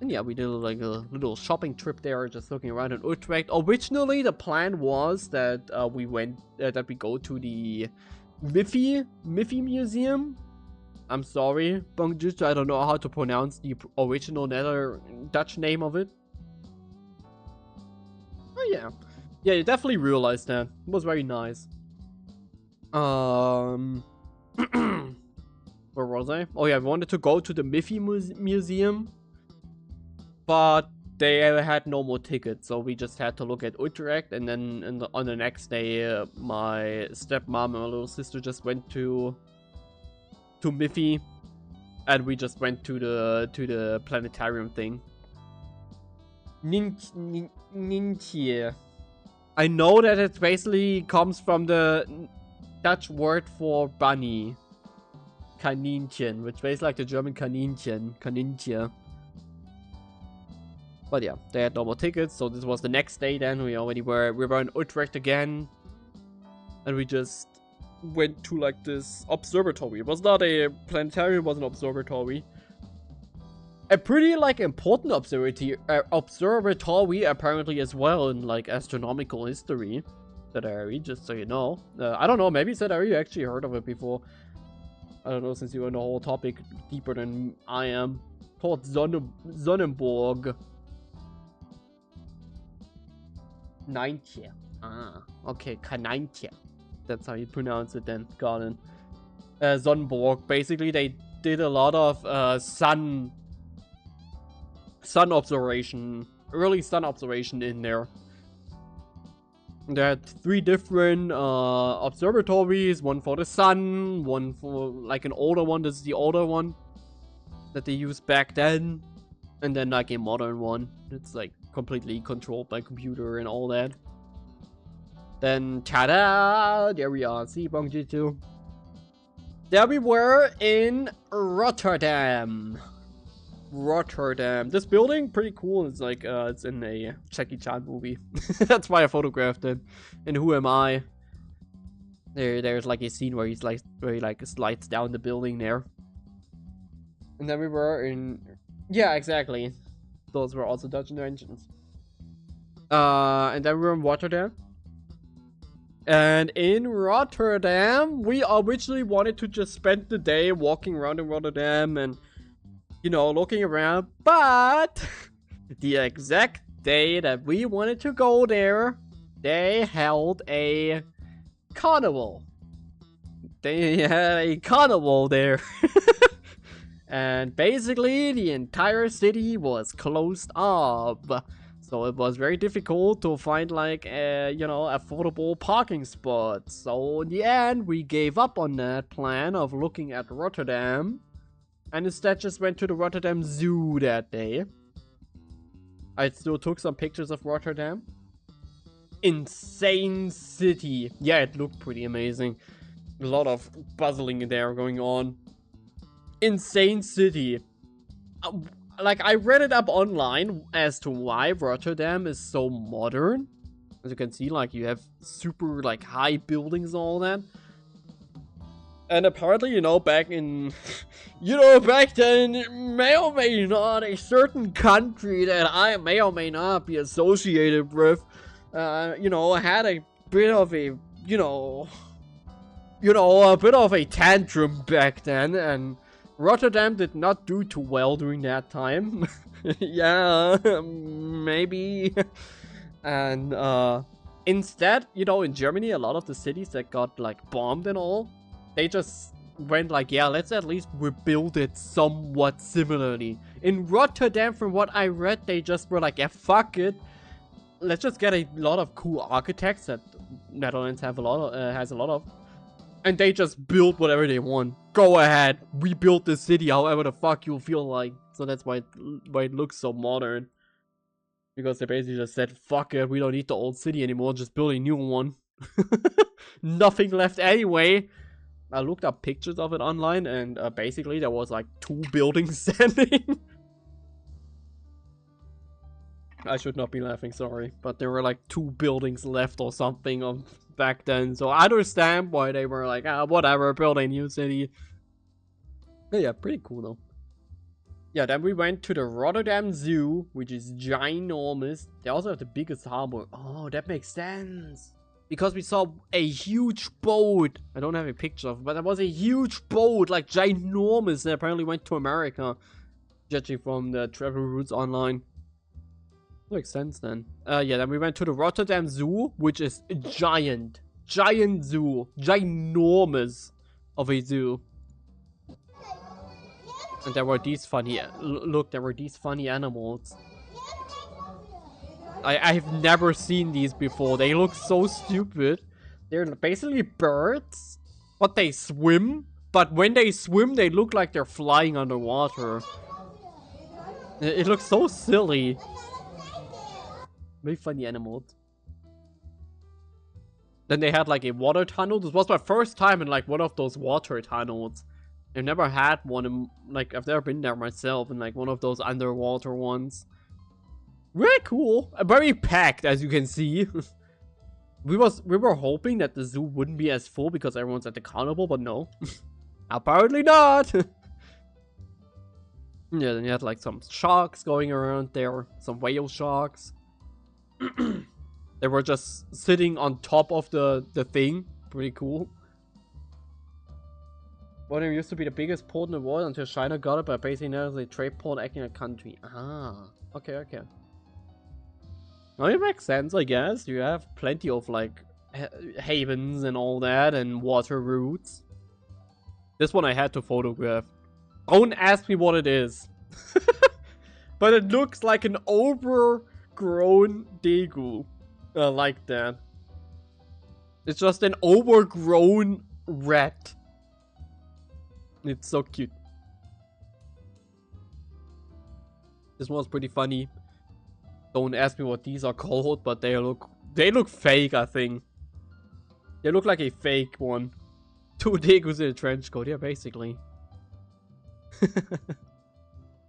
And yeah, we did like a little shopping trip there, just looking around in Utrecht. Originally, the plan was that we go to the ᵃᵃ Museum. I'm sorry, Bangjuju, I don't know how to pronounce the original Dutch name of it. Oh yeah. Yeah, you definitely realized that. It was very nice. Where was I? Oh yeah, I wanted to go to the ᵃᵃ Museum. But they had no more tickets, so we just had to look at Utrecht, and then on the next day, my stepmom and my little sister just went to ᵃᵃ, and we just went to the planetarium thing. ᵃᵃ. I know that it basically comes from the Dutch word for bunny, Kaninchen, which is basically like the German Kaninchen. But yeah, they had no more tickets, so this was the next day then. We were in Utrecht again. And we just went to like this observatory. It was not a planetarium, it was an observatory. A pretty like important observatory apparently as well in like astronomical history. ᵃᵃ, just so you know. I don't know, maybe ᵃᵃ you actually heard of it before. I don't know, since you're in the whole topic deeper than I am. Called Sonnenburg. ᵃᵃ. Ah, okay, ᵃᵃ. That's how you pronounce it then. Got it. Sonnenburg. Basically, they did a lot of sun observation, early sun observation in there. They had 3 different observatories. One for the sun, one for like an older one. This is the older one that they used back then, and then like a modern one. It's like completely controlled by computer and all that. Then ta-da! There we are. See, Bangjitu. There we were in Rotterdam. This building, pretty cool. It's like it's in a Jackie Chan movie. That's why I photographed it. And Who Am I? There's like a scene where he slides down the building there. And then we were in... Yeah, exactly. Those were also Dutch inventions. And then we were in Rotterdam. And in Rotterdam, we originally wanted to just spend the day walking around in Rotterdam and, you know, looking around. But the exact day that we wanted to go there, they held a carnival. They had a carnival there. And basically, the entire city was closed up. So it was very difficult to find like, you know, affordable parking spots. So in the end, we gave up on that plan of looking at Rotterdam. And instead just went to the Rotterdam Zoo that day. I still took some pictures of Rotterdam. Insane city. Yeah, it looked pretty amazing. A lot of puzzling there going on. Insane city. Like, I read it up online as to why Rotterdam is so modern. As you can see, like, you have super, like, high buildings and all that. And apparently, you know, back in... you know, back then, may or may not, a certain country that I may or may not be associated with, you know, had a bit of a, you know, a bit of a tantrum back then, and Rotterdam did not do too well during that time. Yeah, maybe. And, instead, you know, in Germany, a lot of the cities that got, like, bombed and all, they just went like, yeah, let's at least rebuild it somewhat similarly. In Rotterdam, from what I read, they just were like, yeah, fuck it. Let's just get a lot of cool architects that Netherlands have a lot of, has a lot of. And they just build whatever they want. Go ahead, rebuild the city however the fuck you feel like. So that's why it looks so modern. Because they basically just said, fuck it, we don't need the old city anymore, just build a new one. Nothing left anyway. I looked up pictures of it online, and basically there was like 2 buildings standing. I should not be laughing, sorry. But there were like 2 buildings left or something of back then. So I understand why they were like, ah, whatever, build a new city. But yeah, pretty cool though. Yeah, then we went to the Rotterdam Zoo, which is ginormous. They also have the biggest harbor. Oh, that makes sense. Because we saw a huge boat. I don't have a picture of it, but there was a huge boat, like ginormous, that apparently went to America. Judging from the travel routes online. Makes sense then. Yeah, then we went to the Rotterdam Zoo, which is giant. Giant zoo. Ginormous of a zoo. And there were these funny... Look, there were these funny animals. I've never seen these before. They look so stupid. They're basically birds, but they swim. But when they swim, they look like they're flying underwater. It looks so silly. Very funny animals. Then they had like a water tunnel. This was my first time in like one of those water tunnels. I've never had one in, like, I've never been there myself in like one of those underwater ones. Very cool. Very packed, as you can see. we were hoping that the zoo wouldn't be as full because everyone's at the carnival, but no. Apparently not. Yeah, then you had like some sharks going around there. Some whale sharks. They were just sitting on top of the thing. Pretty cool. Rotterdam used to be the biggest port in the world until China got it, but basically now it's a trade port acting like a country. Ah, okay. Well, it makes sense, I guess. You have plenty of, like, havens and all that, and water routes. This one I had to photograph. Don't ask me what it is. But it looks like an overgrown Daegu. I like that. It's just an overgrown rat. It's so cute. This one's pretty funny. Don't ask me what these are called, but they look fake, I think. They look like a fake one. 2 Daegus in a trench coat, yeah, basically.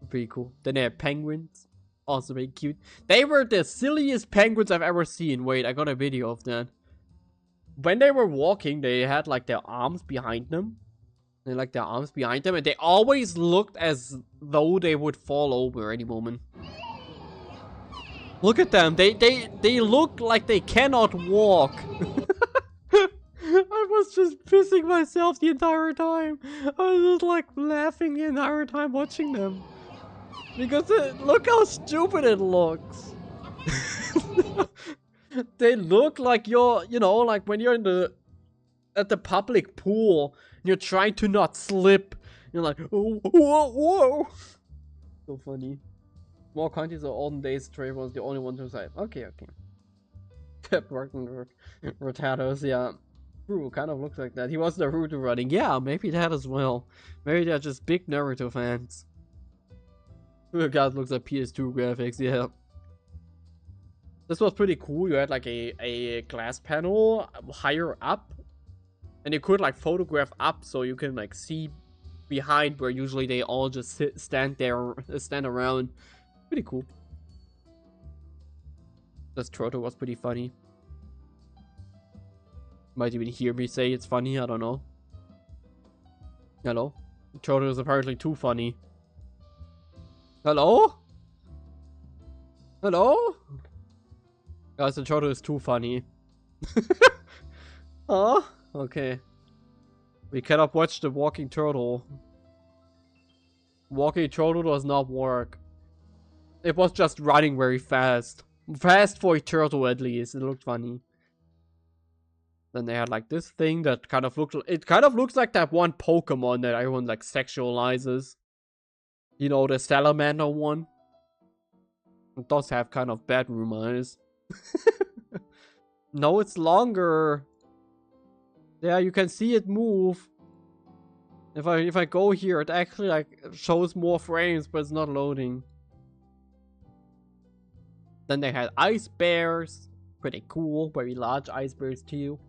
Pretty cool. Then they have penguins. Also very cute. They were the silliest penguins I've ever seen. Wait, I got a video of that. When they were walking, they had like their arms behind them. And they always looked as though they would fall over any moment. Look at them. They look like they cannot walk. I was just pissing myself the entire time. I was just like laughing the entire time watching them. Because look how stupid it looks. They look like you're, you know, like when you're at the public pool and you're trying to not slip. You're like, oh, whoa. So funny. More countries of olden days, Trey was the only one to say. Okay, okay. Kept working Rotatos, yeah. True, kind of looks like that. He was Naruto running. Yeah, maybe that as well. Maybe they're just big Naruto fans. Oh god, looks like PS2 graphics, yeah. This was pretty cool. You had like a glass panel higher up. And you could like photograph up so you can like see behind where usually they all just stand around. Pretty cool. This Troto was pretty funny. Might even hear me say it's funny, I don't know. Hello? Troto is apparently too funny. Hello? Hello? Guys, the Troto is too funny. Huh? Okay. We cannot watch the walking turtle. Walking turtle does not work. It was just running very fast. Fast for a turtle at least. It looked funny. Then they had like this thing that kind of looked... It kind of looks like that one Pokemon that everyone like sexualizes. You know, the salamander one. It does have kind of bedroom eyes. No, it's longer. Yeah, you can see it move. If I go here, it actually like shows more frames, but it's not loading. Then they had ice bears. Pretty cool. Very large ice bears too.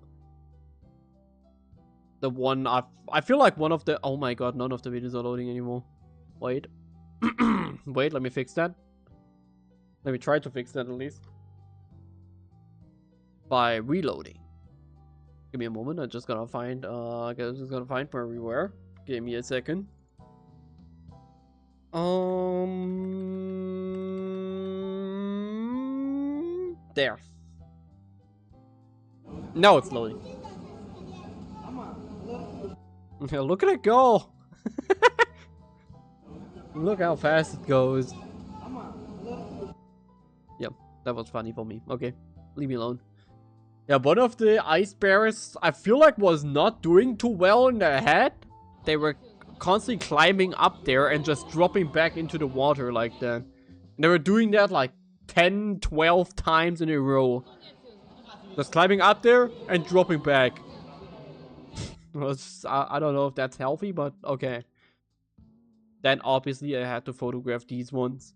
The one I feel like one of the... Oh my god, none of the videos are loading anymore. Wait. Wait, let me fix that. Let me try to fix that at least. By reloading. Give me a moment, I'm just gonna find I guess I'm just gonna find where we were. Give me a second. There. Now it's loading. Look at it go! Look how fast it goes. Yep, that was funny for me. Okay, leave me alone. Yeah, one of the ice bears I feel like was not doing too well in their head. They were constantly climbing up there and just dropping back into the water like that. And they were doing that like 10, 12 times in a row. Just climbing up there and dropping back. I don't know if that's healthy, but okay. Then obviously I had to photograph these ones.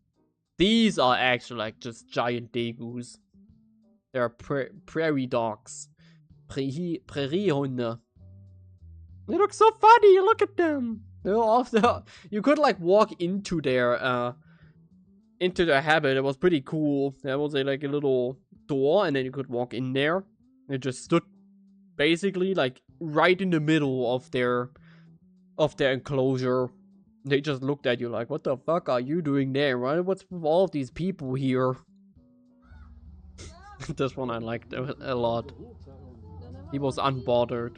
These are actually like just giant degus. They're prairie dogs. Prairie hunde. They look so funny, look at them. They're also, you could like walk into their habit. It was pretty cool. There was like a little door and then you could walk in there. It just stood basically like right in the middle of their enclosure. They just looked at you like, what the fuck are you doing there? What's with all of these people here? This one I liked a lot. He was unbothered.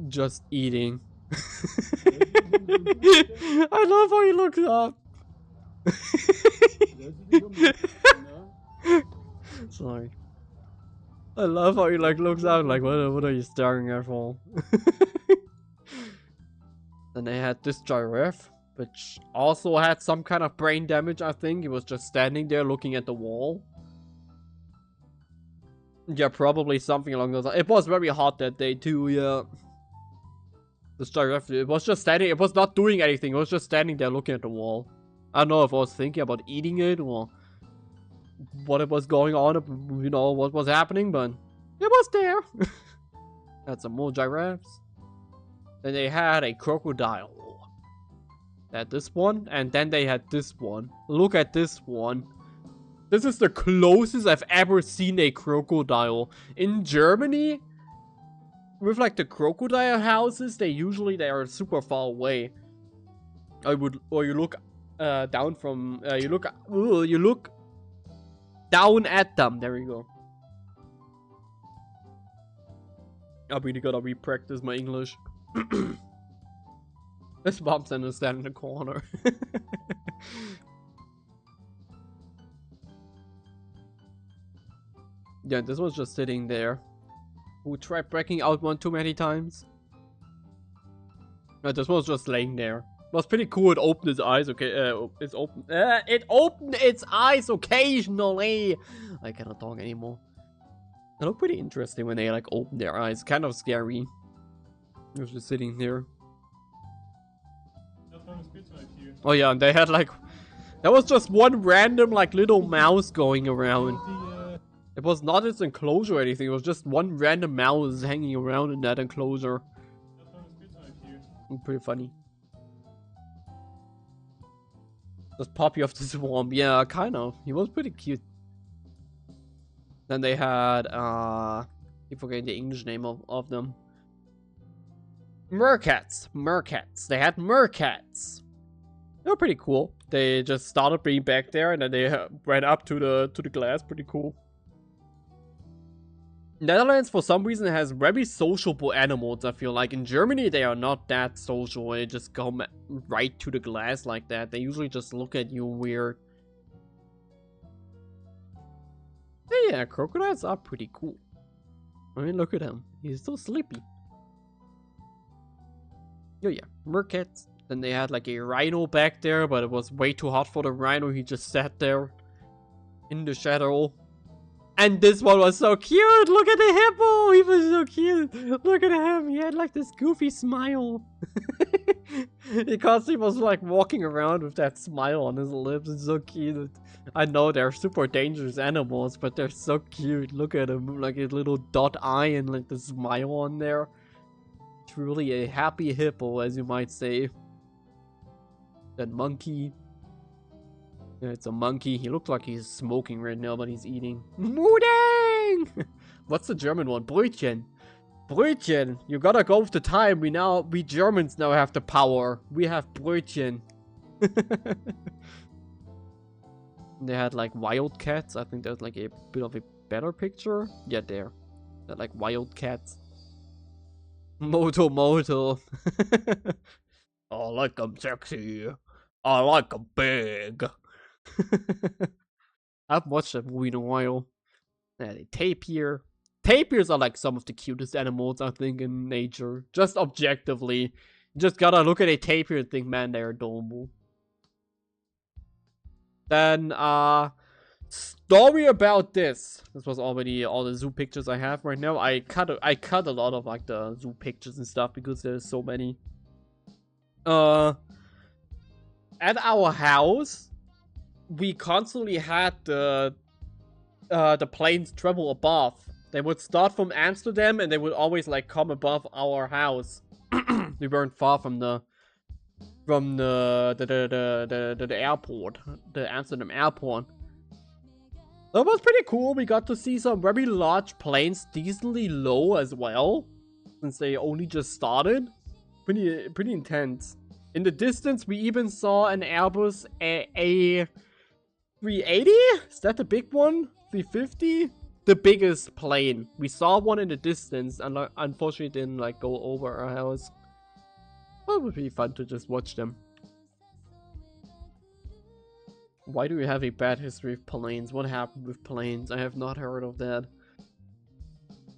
Just eating. I love how he looks up. Sorry. I love how he like looks out like, what are you staring at for? Then they had this giraffe, which also had some kind of brain damage, I think. He was just standing there looking at the wall. Yeah, probably something along those lines. It was very hot that day too, yeah. This giraffe, it was just standing, it was not doing anything. It was just standing there looking at the wall. I don't know if I was thinking about eating it or what it was going on, you know, what was happening, but it was there. Had some more giraffes. Then they had a crocodile. They had this one, and then they had this one. Look at this one. This is the closest I've ever seen a crocodile. In Germany, with like the crocodile houses, they are super far away. Or you look down from, you look down at them. There you go. I really gotta re-practice my English. This Bob's understand in the corner. Yeah, this was just sitting there. Who tried breaking out one too many times? No, this was just laying there. was pretty cool. It opened its eyes. Okay, it's open. It opened its eyes occasionally. I cannot talk anymore. They look pretty interesting when they like open their eyes. Kind of scary. It was just sitting there. Oh yeah, and they had like, there was just one random like little mouse going around. It was not its enclosure or anything. It was just one random mouse hanging around in that enclosure. Pretty funny. Just Poppy of the Swamp. Yeah, kind of. He was pretty cute. Then they had, I forget the English name of them. Meerkats. Meerkats. They had meerkats. They were pretty cool. They just started being back there and then they went up to the glass. Pretty cool. Netherlands, for some reason, has very sociable animals, I feel like. In Germany, they are not that social. They just come right to the glass like that. They usually just look at you weird. Yeah, crocodiles are pretty cool. I mean, look at him. He's so sleepy. Yeah, meerkats. Then they had like a rhino back there, but it was way too hot for the rhino. He just sat there in the shadow. And this one was so cute! Look at the hippo! He was so cute! Look at him! He had like this goofy smile. Because he was like walking around with that smile on his lips. It's so cute. I know they're super dangerous animals, but they're so cute. Look at him, like a little dot eye and like the smile on there. Truly a happy hippo, as you might say. That monkey. Yeah, it's a monkey. He looks like he's smoking right now, but he's eating. Mooding! What's the German one? Brötchen. Brötchen. You gotta go with the time. We Germans now have the power. We have Brötchen. They had like wild cats. I think there's like a bit of a better picture. Yeah, there. They're like wild cats. Moto. I like them sexy. I like them big. I've watched that movie in a while. Yeah, the tapir. Tapirs are like some of the cutest animals, I think, in nature. Just objectively. You just gotta look at a tapir and think, man, they're adorable. Then, story about this. This was already all the zoo pictures I have right now. I cut a lot of like the zoo pictures and stuff because there's so many. At our house, we constantly had the planes travel above. They would start from Amsterdam and they would always like come above our house. We weren't far from the airport, the Amsterdam airport. That was pretty cool. We got to see some very large planes, decently low as well, since they only just started. Pretty intense. In the distance, we even saw an Airbus A380. Is that the big one? 350? The biggest plane. We saw one in the distance, and unfortunately didn't like go over our house. Well, it would be fun to just watch them. Why do we have a bad history of planes? What happened with planes? I have not heard of that.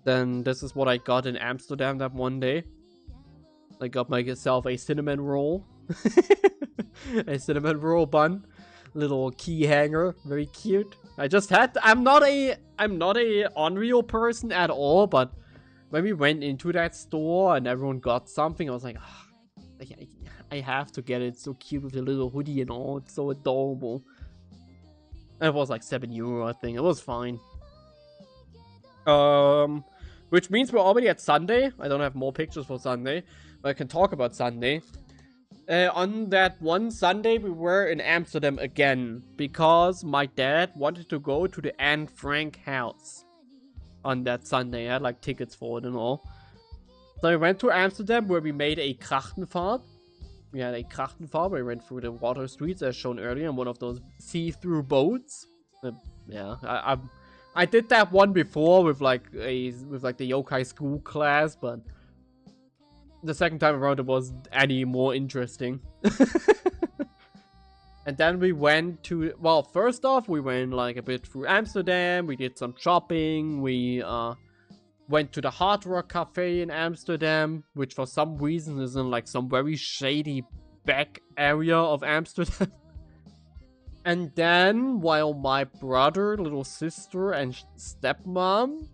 Then this is what I got in Amsterdam that one day. I got myself a cinnamon roll. A cinnamon roll bun. Little key hanger. Very cute. I just had to, I'm not a Unreal person at all, but when we went into that store and everyone got something, I was like, oh, I have to get it. It's so cute with the little hoodie and all. It's so adorable. And it was like €7, I think. It was fine. Which means we're already at Sunday. I don't have more pictures for Sunday, but I can talk about Sunday. On that one Sunday, we were in Amsterdam again because my dad wanted to go to the Anne Frank house on that Sunday. I had like tickets for it and all. So we went to Amsterdam where we made a Krachtenfahrt. We had a Krachtenfahrt where we went through the water streets as shown earlier on one of those see-through boats. Yeah, I did that one before with like the yokai school class, but the second time around it wasn't any more interesting. And then we went to, well, first off we went like a bit through Amsterdam. We did some shopping. We went to the Hard Rock Cafe in Amsterdam, which for some reason is in like some very shady back area of Amsterdam. And then, while my brother, little sister, and stepmom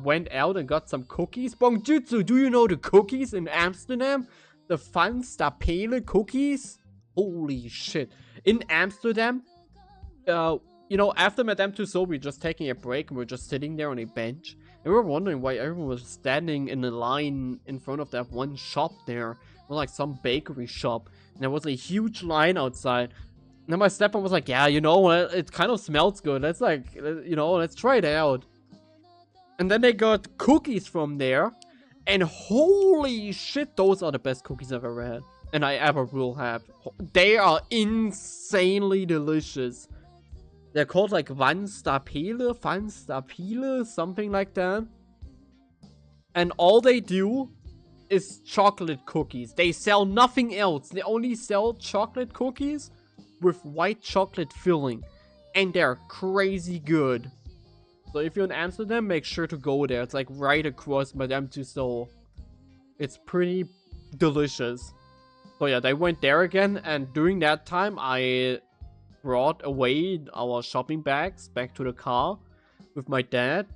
went out and got some cookies. Bongjutsu, do you know the cookies in Amsterdam? The ᴂᵃጴᵃᵒᵐᵉ cookies? Holy shit. In Amsterdam, you know, after Madame Tussauds, we were just taking a break and we were just sitting there on a bench. And we were wondering why everyone was standing in a line in front of that one shop there. Or like some bakery shop. And there was a huge line outside. And then my stepmom was like, yeah, you know, it kind of smells good. Let's like, you know, let's try it out. And then they got cookies from there. And holy shit, those are the best cookies I've ever had. And I ever will have. They are insanely delicious. They're called like ᴂᵃጴᵃᵒᵐᵉ, something like that. And all they do is chocolate cookies. They sell nothing else. They only sell chocolate cookies with white chocolate filling. And they're crazy good. So if you're in Amsterdam, make sure to go there. It's like right across Madame Tussauds. It's pretty delicious. So yeah, they went there again. And during that time, I brought away our shopping bags back to the car with my dad.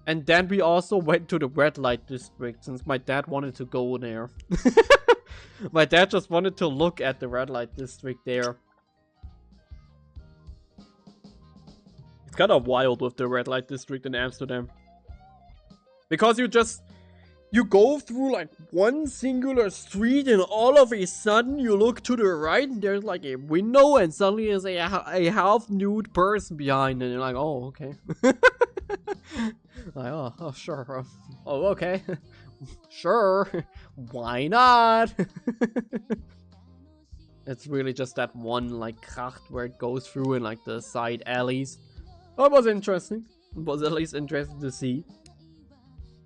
And then we also went to the red light district since my dad wanted to go there. My dad just wanted to look at the red light district there. It's kind of wild with the red light district in Amsterdam. Because you go through like one singular street and all of a sudden you look to the right and there's like a window and suddenly there's a half nude person behind it and you're like, oh, okay. Like, oh, sure. Oh, okay. Sure. Why not? It's really just that one like kracht where it goes through in like the side alleys. Oh, it was interesting. It was at least interesting to see.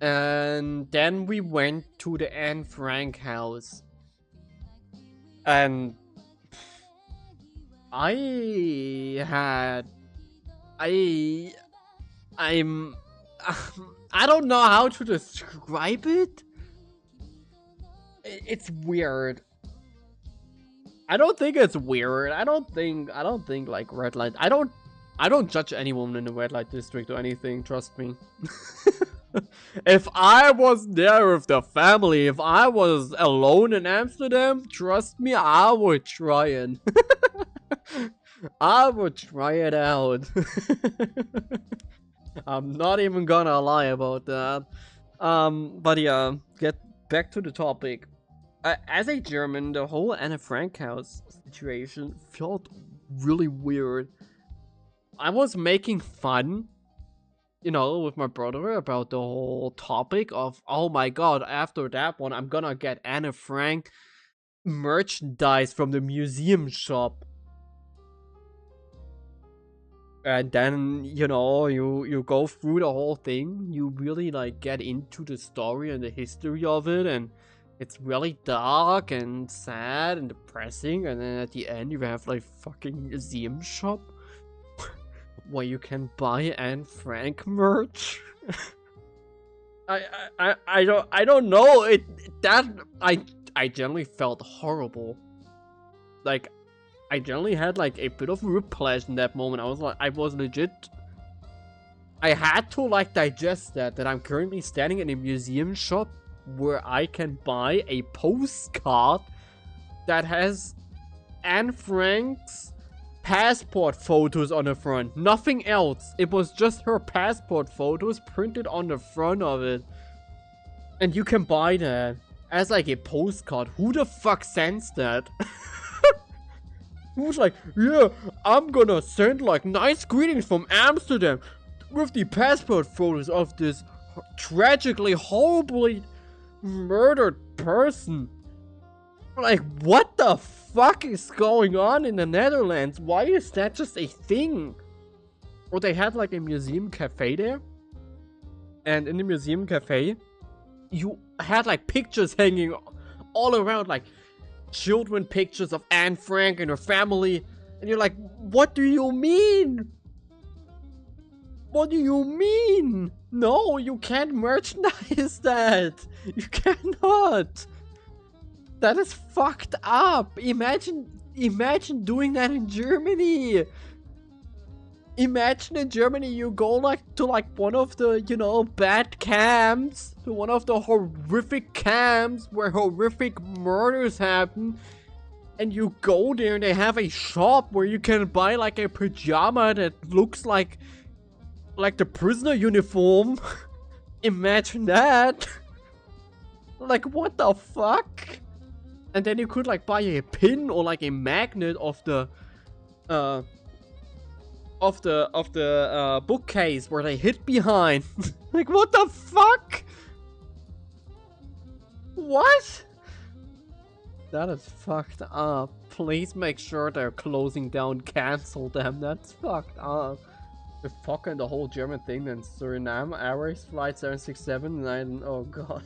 And then we went to the Anne Frank house. And I don't know how to describe it. It's weird. I don't think it's weird. I don't think like red light. I don't judge anyone in the red light district or anything, trust me. If I was there with the family, if I was alone in Amsterdam, trust me, I would try it. I would try it out. I'm not even gonna lie about that. But yeah, get back to the topic. As a German, the whole Anne Frank house situation felt really weird. I was making fun, you know, with my brother about the whole topic of, oh my god, after that one, I'm gonna get Anne Frank merchandise from the museum shop. And then, you know, you go through the whole thing, you really like get into the story and the history of it, and it's really dark and sad and depressing, and then at the end you have like fucking museum shop where you can buy Anne Frank merch. I don't know. I generally felt horrible. Like, I generally had like a bit of whiplash in that moment. I was legit. I had to like digest that I'm currently standing in a museum shop where I can buy a postcard that has Anne Frank's passport photos on the front. Nothing else. It was just her passport photos printed on the front of it. And you can buy that as like a postcard. Who the fuck sends that? Who's like, yeah, I'm gonna send like nice greetings from Amsterdam with the passport photos of this tragically, horribly murdered person. Like, what the fuck is going on in the Netherlands? Why is that just a thing? Or they had like a museum cafe there. And in the museum cafe, you had like pictures hanging all around, like children pictures of Anne Frank and her family. And you're like, what do you mean? What do you mean? No, you can't merchandise that. You cannot. That is fucked up. Imagine doing that in Germany. Imagine in Germany you go like to like one of the, you know, bad camps, to one of the horrific camps where horrific murders happen, and you go there and they have a shop where you can buy like a pajama that looks like the prisoner uniform. Imagine that. Like, what the fuck? And then you could like buy a pin or like a magnet of the bookcase where they hid behind. Like, what the fuck? What? That is fucked up. Please make sure they're closing down, cancel them. That's fucked up. The fucking the whole German thing and Suriname Airways Flight 767 and oh god.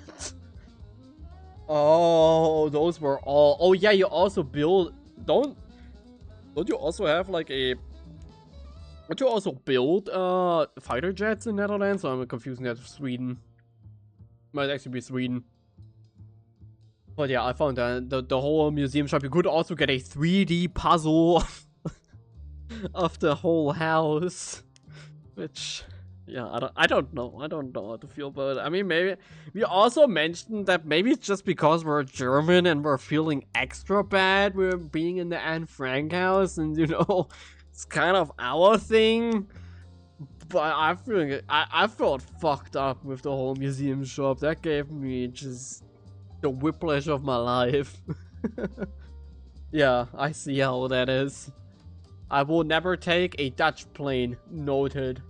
Oh, those were all. Oh yeah, you also build. Don't you also have like a? Don't you also build fighter jets in Netherlands? So I'm confusing that with Sweden. Might actually be Sweden. But yeah, I found that the whole museum shop. You could also get a 3D puzzle of the whole house, which. Yeah, I don't know how to feel about it. I mean, maybe we also mentioned that maybe it's just because we're German and we're feeling extra bad we're being in the Anne Frank house, and you know, it's kind of our thing. But I felt fucked up with the whole museum shop. That gave me just the whiplash of my life. Yeah, I see how that is. I will never take a Dutch plane. Noted.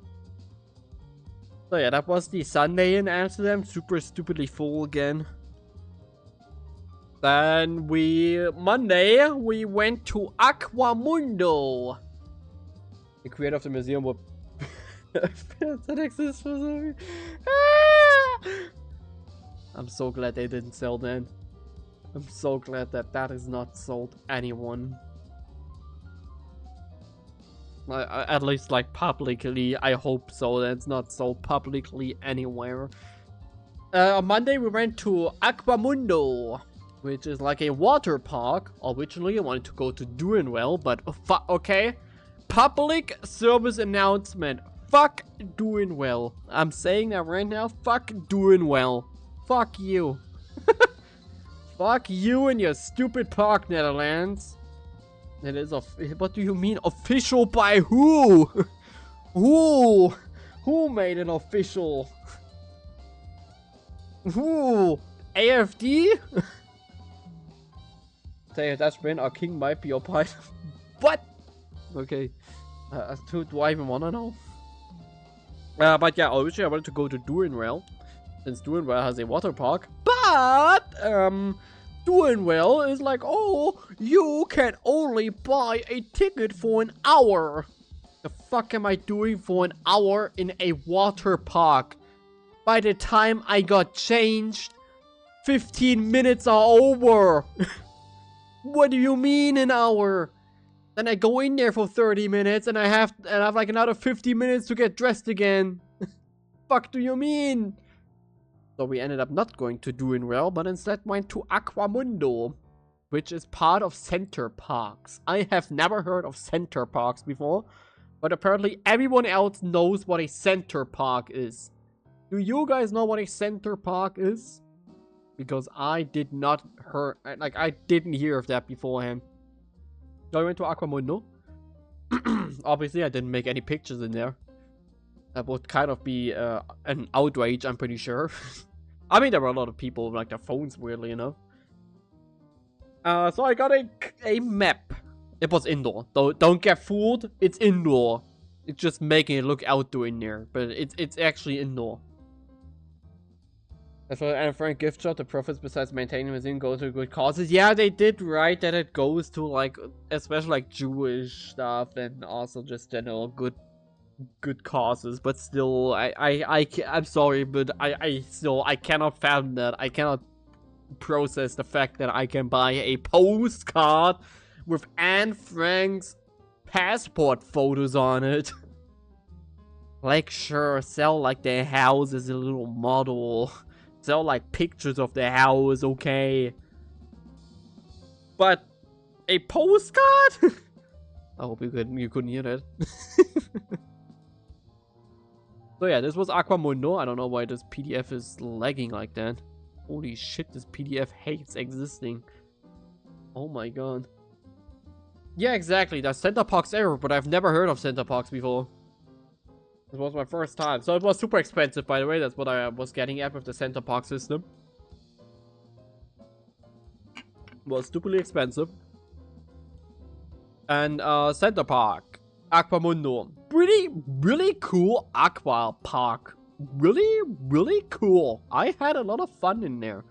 So yeah, that was the Sunday in Amsterdam, super stupidly full again. Then Monday, we went to Aquamundo. The creator of the museum would that exists for some. I'm so glad they didn't sell that. I'm so glad that is not sold anyone. At least like publicly, I hope so. That's not sold publicly anywhere. On Monday we went to Aquamundo, which is like a water park. Originally I wanted to go to Duinwell, but okay. Public service announcement. Fuck Duinwell. I'm saying that right now. Fuck Duinwell. Fuck you. Fuck you and your stupid park, Netherlands. It is what do you mean official by who? Who made it official? Who? AFD? Say that's when our king might be your pilot. What? Okay. Do I even wanna know? But yeah, originally I wanted to go to Duinwell, since Duinwell has a water park. But Duinwell is like, oh, you can only buy a ticket for an hour. The fuck am I doing for an hour in a water park? By the time I got changed, 15 minutes are over. What do you mean an hour? Then I go in there for 30 minutes and I have like another 50 minutes to get dressed again. Fuck do you mean? So we ended up not going to Duinwell, but instead went to Aquamundo, which is part of Center Parks. I have never heard of Center Parks before, but apparently everyone else knows what a Center Park is. Do you guys know what a Center Park is? Because I did not hear, like I didn't hear of that beforehand. So I went to Aquamundo. Obviously I didn't make any pictures in there. That would kind of be an outrage, I'm pretty sure. I mean, there were a lot of people with like their phones, weirdly enough. So I got a map. It was indoor. Don't get fooled. It's indoor. It's just making it look outdoor in there, but it's actually indoor. As for Anne Frank gift shop, the profits besides maintaining the museum go to good causes. Yeah, they did write that it goes to like, especially like Jewish stuff and also just general good causes, but still I'm sorry, but I still cannot fathom that. I cannot process the fact that I can buy a postcard with Anne Frank's passport photos on it. Like, sure, sell like their house as a little model, sell like pictures of their house, okay, But a postcard? I hope you couldn't hear that. So yeah, this was Aquamundo. I don't know why this PDF is lagging like that. Holy shit, this PDF hates existing. Oh my god. Yeah, exactly. That's Centerpox error, but I've never heard of Centerpox before. This was my first time. So it was super expensive, by the way. That's what I was getting at with the Centerpox system. It was stupidly expensive. And Center Park, Aquamundo, really cool aqua park. Really cool. I had a lot of fun in there.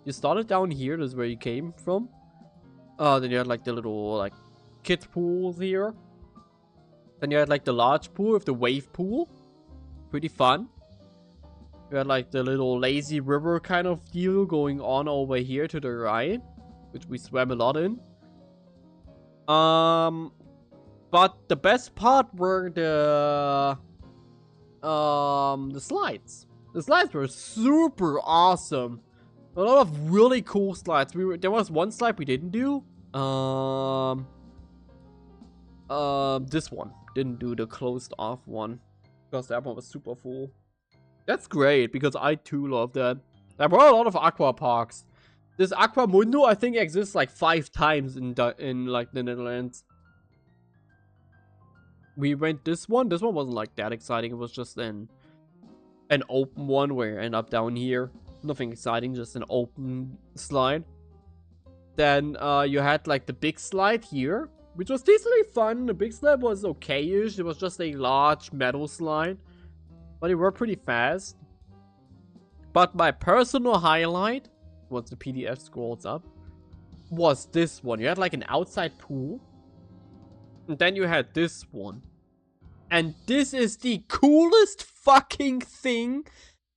You started down here. This is where you came from. Then you had like the little like kids pools here. Then you had like the large pool with the wave pool. Pretty fun. You had like the little lazy river kind of deal going on over here to the right, which we swam a lot in. But the best part were the slides. The slides were super awesome. A lot of really cool slides. There was one slide we didn't do. This one. Didn't do the closed off one. Because that one was super full. That's great, because I too love that. There were a lot of aqua parks. This Aquamundo, I think, exists like 5 times in like the Netherlands. We went this one. This one wasn't like that exciting. It was just an open one where you end up down here. Nothing exciting, just an open slide. Then you had like the big slide here, which was decently fun. The big slide was okay-ish. It was just a large metal slide, but it worked pretty fast. But my personal highlight, once the PDF scrolls up, was this one. You had like an outside pool. And then you had this one. And this is the coolest fucking thing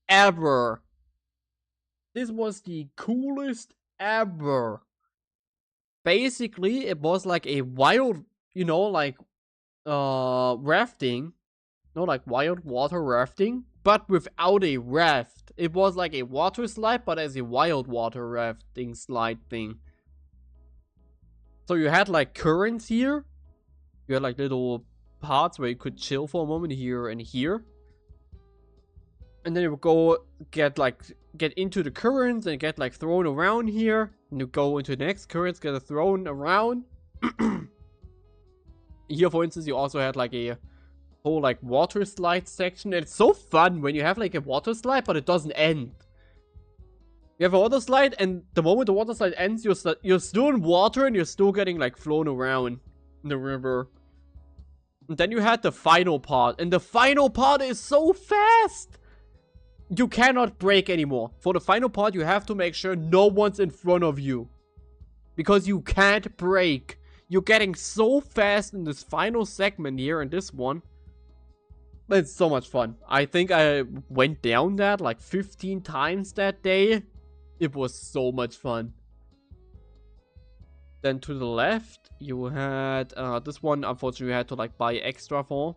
ever. This was the coolest ever. Basically, it was like a wild, you know, like, rafting. No, like wild water rafting, but without a raft. It was like a water slide, but as a wild water rafting slide thing. So you had like currents here. You had like little parts where you could chill for a moment here and here. And then you would go get into the currents and get like thrown around here. And you go into the next currents, get thrown around. Here, for instance, you also had like a whole like water slide section. And it's so fun when you have like a water slide, but it doesn't end. You have a water slide, and the moment the water slide ends, you're still in water and you're still getting like flown around in the river. And then you had the final part, and the final part is so fast. You cannot brake anymore. For the final part, you have to make sure no one's in front of you, because you can't brake. You're getting so fast in this final segment here in this one. It's so much fun. I think I went down that like 15 times that day. It was so much fun. Then to the left, you had this one. Unfortunately, you had to like buy extra for.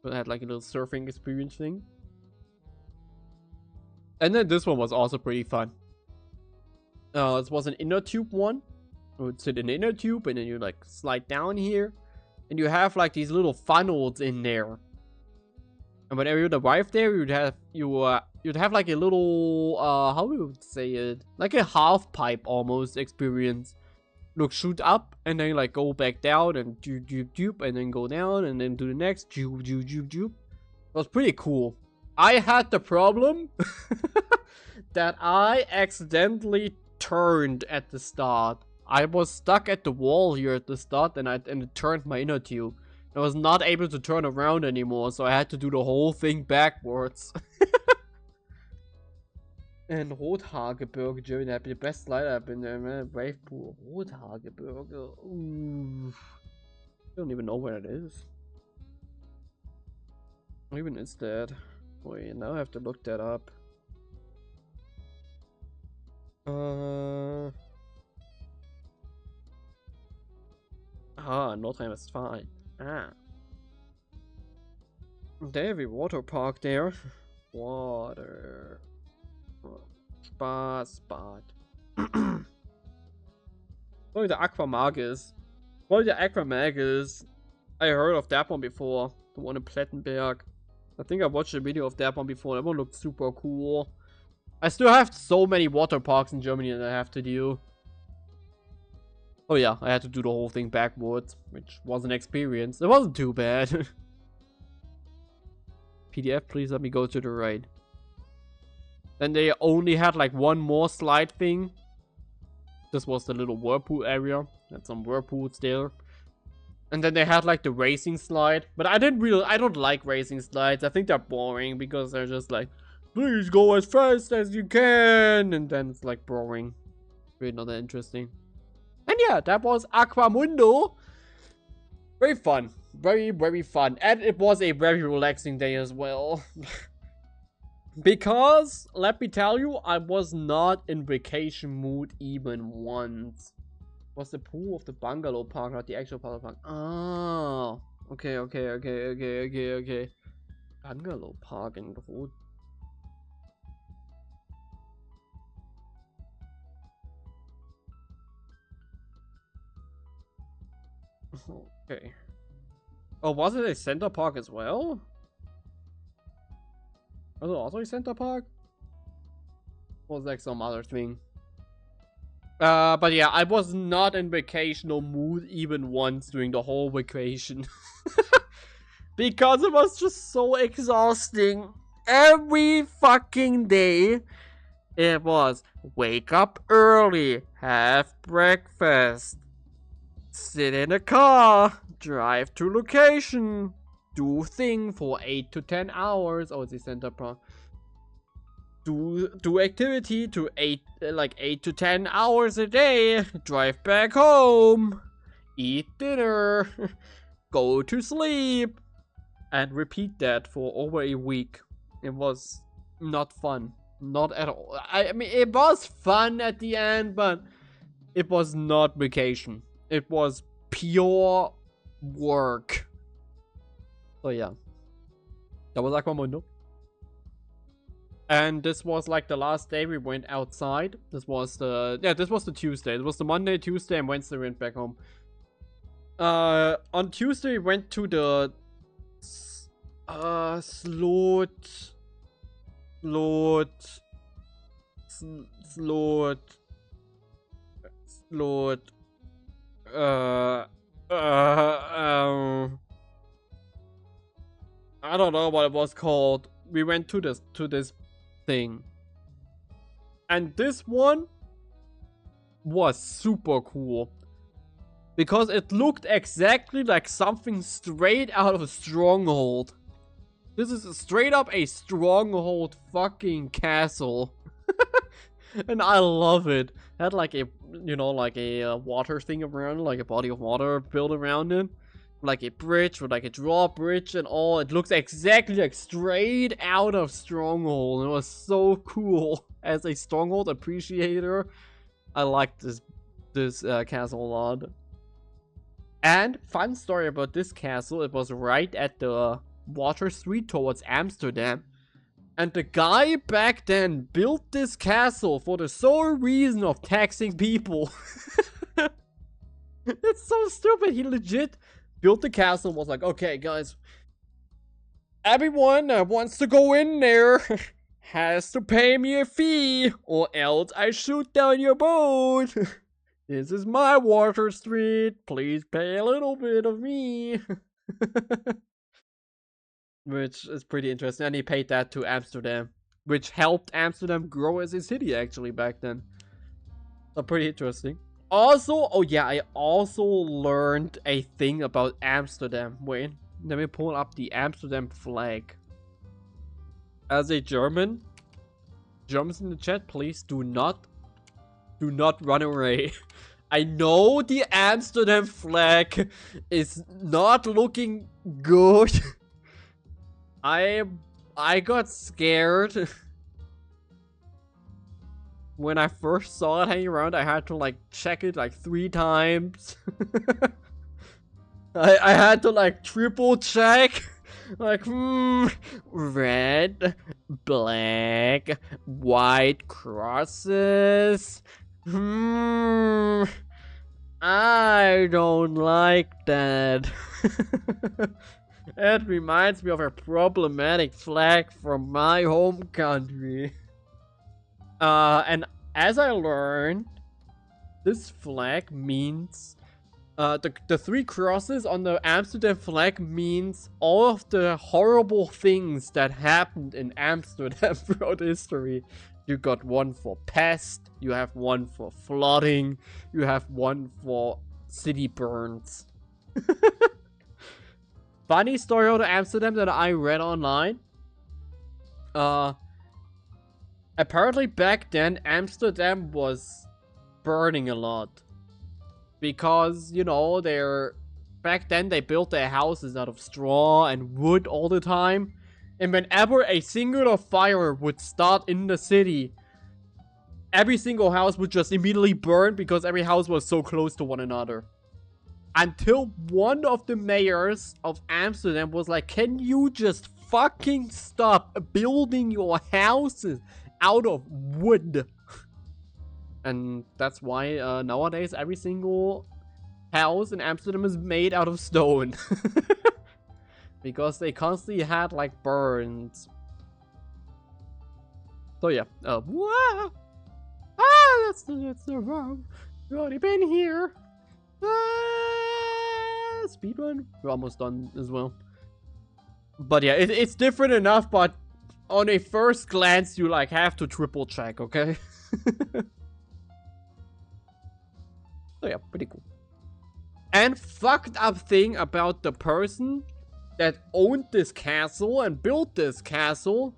But it had like a little surfing experience thing. And then this one was also pretty fun. This was an inner tube one. You would sit in the inner tube, and then you like slide down here, and you have like these little funnels in there. And whenever you'd arrive there, you'd have like a little how we would say it, like a half pipe almost experience. Look, shoot up, and then like go back down, and doop, and then go down, and then do the next doop. It was pretty cool. I had the problem that I accidentally turned at the start. I was stuck at the wall here at the start, and it turned my inner tube. I was not able to turn around anymore, so I had to do the whole thing backwards. And ᵂᵃሔᵃᵈᵉ, Germany had the best slide up in the wave pool. ᵂᵃሔᵃᵈᵉ. Ooh. I don't even know where it is. What even is that? Wait, now I have to look that up. Nordrhein-Westfalen. They have a water park there. Water. Spot. Oh probably the ᵂᵉᵜᵒᵐᵉ. Probably the ᵂᵉᵜᵒᵐᵉ. I heard of that one before. The one in ᴃᵃဍ. I think I watched a video of that one before. That one looked super cool. I still have so many water parks in Germany that I have to do. Oh yeah, I had to do the whole thing backwards, which was an experience. It wasn't too bad. PDF, please let me go to the right. Then they only had like one more slide thing. This was the little whirlpool area. Had some whirlpools there. And then they had like the racing slide. But I don't like racing slides. I think they're boring because they're just like, please go as fast as you can. And then it's like boring. Really not that interesting. And yeah, that was Aquamundo. Very fun. Very, very fun. And it was a very relaxing day as well. Because, let me tell you, I was not in vacation mood even once. It was the pool of the bungalow park, not the actual bungalow park. Oh. Okay. Bungalow park in Rot. Okay. Oh, was it a center park as well? Was it also a center park? Or was it like some other thing? But yeah, I was not in vacational mood even once during the whole vacation. Because it was just so exhausting. Every fucking day, it was wake up early, have breakfast, sit in a car, drive to location, do thing for 8 to 10 hours. Oh, it's a center park. Do activity to 8 to 10 hours a day. Drive back home, eat dinner, go to sleep, and repeat that for over a week. It was not fun, not at all. I mean, it was fun at the end, but it was not vacation. It was pure work. So yeah, that was Aquamundo. And this was like the last day we went outside. This was the Tuesday. It was the Monday, Tuesday, and Wednesday we went back home. On Tuesday we went to the ᴂᵃ. I don't know what it was called. We went to this thing. And this one was super cool. Because it looked exactly like something straight out of a stronghold. This is straight up a stronghold fucking castle. And I love it. It had like a, like a water thing around, like a body of water built around it. Like a bridge with like a drawbridge and all. It looks exactly like straight out of Stronghold. It was so cool. As a Stronghold appreciator, I liked this castle a lot. And fun story about this castle, it was right at the water street towards Amsterdam. And the guy back then built this castle for the sole reason of taxing people. It's so stupid. He legit built the castle, was like, okay guys, everyone that wants to go in there has to pay me a fee or else I shoot down your boat. This is my water street, please pay a little bit of me. Which is pretty interesting. And he paid that to Amsterdam, which helped Amsterdam grow as a city actually back then. So pretty interesting. Also, oh yeah, I also learned a thing about Amsterdam. Wait, let me pull up the Amsterdam flag. As a German, Germans in the chat, please do not run away. I know the Amsterdam flag is not looking good. I got scared. When I first saw it hanging around, I had to like check it like 3 times. I had to like triple check. Like, red, black, white crosses. I I don't like that. It reminds me of a problematic flag from my home country. And as I learned, this flag means the three crosses on the Amsterdam flag means all of the horrible things that happened in Amsterdam throughout history. You got one for pest, you have one for flooding, you have one for city burns. Funny story out of Amsterdam that I read online. Apparently back then Amsterdam was burning a lot. Because, you know, back then they built their houses out of straw and wood all the time. And whenever a singular fire would start in the city, every single house would just immediately burn because every house was so close to one another. Until one of the mayors of Amsterdam was like, can you just fucking stop building your houses out of wood? And that's why nowadays every single house in Amsterdam is made out of stone. Because they constantly had like burns. So yeah, wow. That's the wrong. We've already been here. Speedrun? We're almost done as well. But yeah, it's different enough, but on a first glance, you like have to triple check, okay? So yeah, pretty cool. And fucked up thing about the person that owned this castle and built this castle,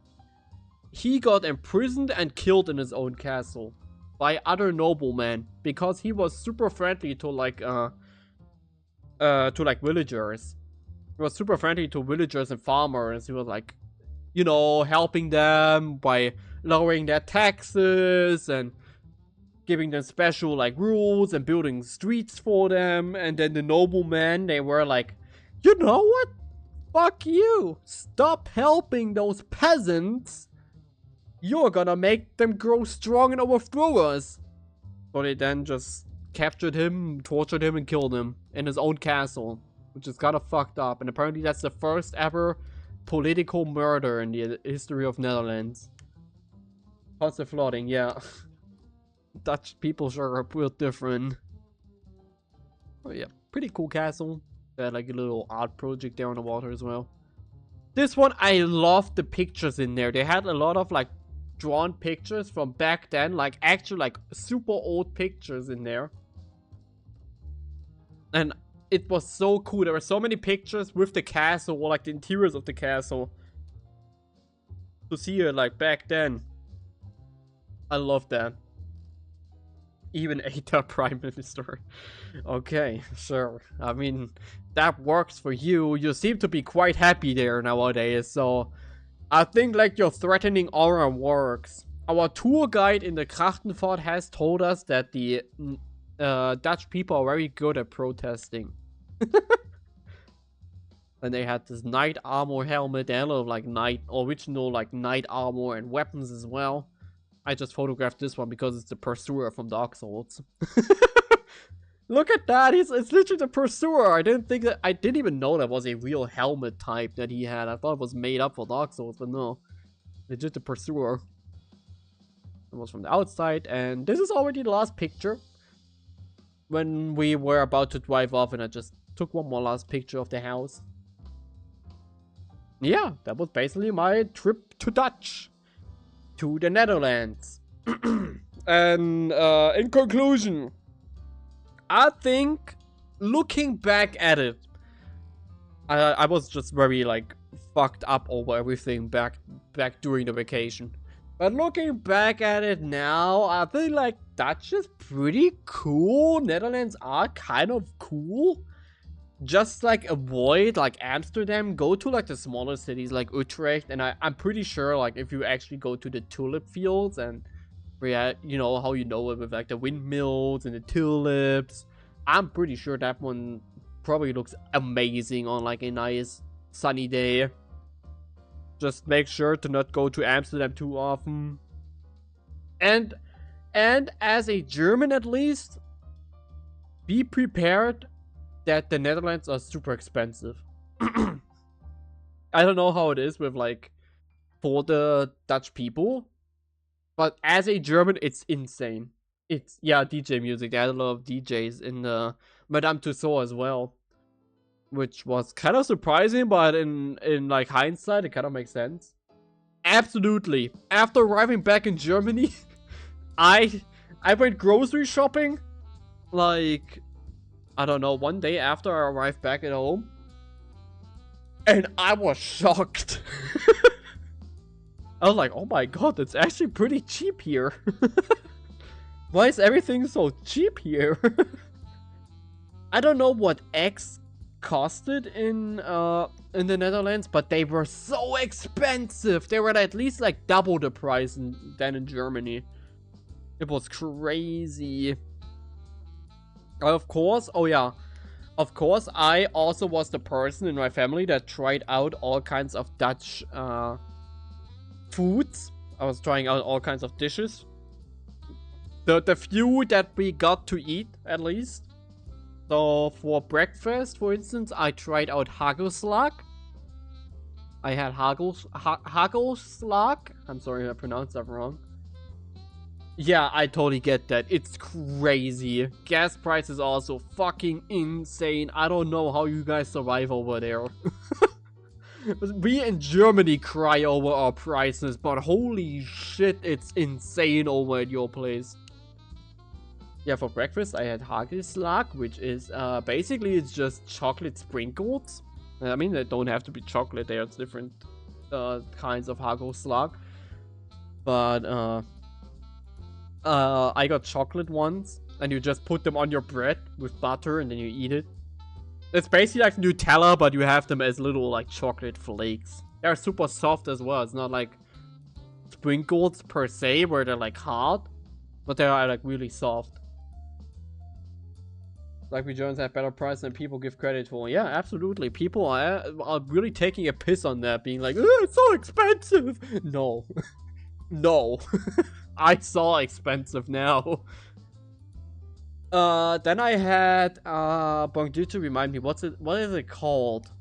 he got imprisoned and killed in his own castle by other noblemen because he was super friendly to like villagers. He was super friendly to villagers and farmers. He was like, you know, helping them by lowering their taxes and giving them special like rules and building streets for them. And then the noblemen, they were like, you know what? Fuck you. Stop helping those peasants. You're gonna make them grow strong and overthrow us. So they then just captured him, tortured him, and killed him in his own castle, which is kind of fucked up. And apparently that's the first ever political murder in the history of Netherlands. Constant flooding, yeah. Dutch people sure are built different. Oh yeah, pretty cool castle. They had like a little art project there on the water as well. This one, I loved the pictures in there. They had a lot of like drawn pictures from back then, like actual like super old pictures in there. And it was so cool. There were so many pictures with the castle or like the interiors of the castle. To see it like back then. I love that. Even ᴂᵃሔር Prime Minister. Okay, sure. I mean, that works for you. You seem to be quite happy there nowadays, so I think like your threatening aura works. Our tour guide in the ᴃᵃᵃ has told us that the Dutch people are very good at protesting. And they had this knight armor helmet and a lot of like original like knight armor and weapons as well. I just photographed this one because it's the Pursuer from Dark Souls. Look at that! It's literally the Pursuer. I didn't even know that was a real helmet type that he had. I thought it was made up for Dark Souls, but no, legit the Pursuer. It was from the outside, and this is already the last picture. When we were about to drive off, and I just took one more last picture of the house. Yeah, that was basically my trip to Dutch. To the Netherlands. And in conclusion, I think looking back at it, I was just very like fucked up over everything back during the vacation. But looking back at it now, I think like Dutch is pretty cool. Netherlands are kind of cool. Just like avoid like Amsterdam, go to like the smaller cities like Utrecht, and I'm pretty sure like if you actually go to the tulip fields and where you know how you know it with like the windmills and the tulips, I'm pretty sure that one probably looks amazing on like a nice sunny day. Just make sure to not go to Amsterdam too often. And as a German at least, be prepared that the Netherlands are super expensive. I don't know how it is with like for the Dutch people, but as a German, it's insane. It's DJ music. They had a lot of DJs in the Madame Tussauds as well, which was kind of surprising, but in like hindsight, it kind of makes sense. Absolutely. After arriving back in Germany, I went grocery shopping, like, I don't know, one day after I arrived back at home. And I was shocked. I was like, oh my god, it's actually pretty cheap here. Why is everything so cheap here? I don't know what eggs costed in the Netherlands, but they were so expensive. They were at least like double the price than in Germany. It was crazy. Of course, oh yeah. Of course, I also was the person in my family that tried out all kinds of Dutch foods. I was trying out all kinds of dishes. The few that we got to eat, at least. So, for breakfast, for instance, I tried out hagelslag. I had hagelslag. I'm sorry if I pronounced that wrong. Yeah, I totally get that. It's crazy. Gas prices are also fucking insane. I don't know how you guys survive over there. We in Germany cry over our prices, but holy shit, it's insane over at your place. Yeah, for breakfast I had hagelslag, which is basically it's just chocolate sprinkles. I mean, they don't have to be chocolate. There's different kinds of hagelslag, but I got chocolate ones, and you just put them on your bread with butter, and then you eat it. It's basically like Nutella, but you have them as little like chocolate flakes. They're super soft as well. It's not like sprinkles per se, where they're like hard, but they are like really soft. Like we Germans have better price than people give credit for. Yeah, absolutely. People are really taking a piss on that, being like, oh, it's so expensive. No. No. I saw expensive now. Then I had Bongdu, remind me, what is it called?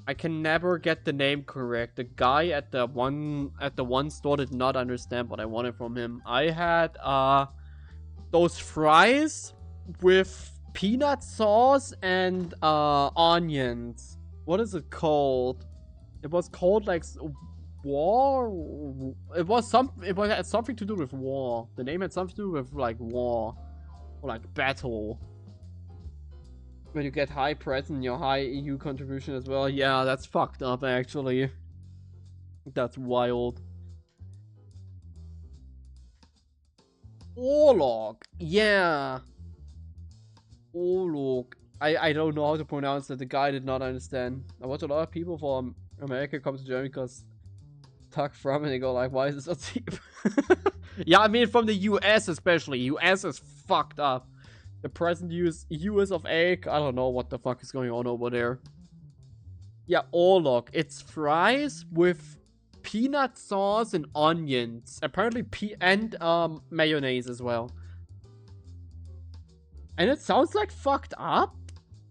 I can never get the name correct. The guy at the one store did not understand what I wanted from him. I had those fries with peanut sauce and onions. What is it called? It was called like war. It had something to do with war. The name had something to do with like war or like battle. When you get high price and your high EU contribution as well. Yeah, that's fucked up actually. That's wild. Orlog. Yeah. Orlog. I don't know how to pronounce that. The guy did not understand. I watch a lot of people from America come to Germany because ᴂᵃᵃ and they go like, why is it so cheap? Yeah, I mean from the US especially. US is fucked up. The present US of egg. I don't know what the fuck is going on over there. Yeah, Orlog. It's fries with peanut sauce and onions. Apparently and mayonnaise as well. And it sounds like fucked up.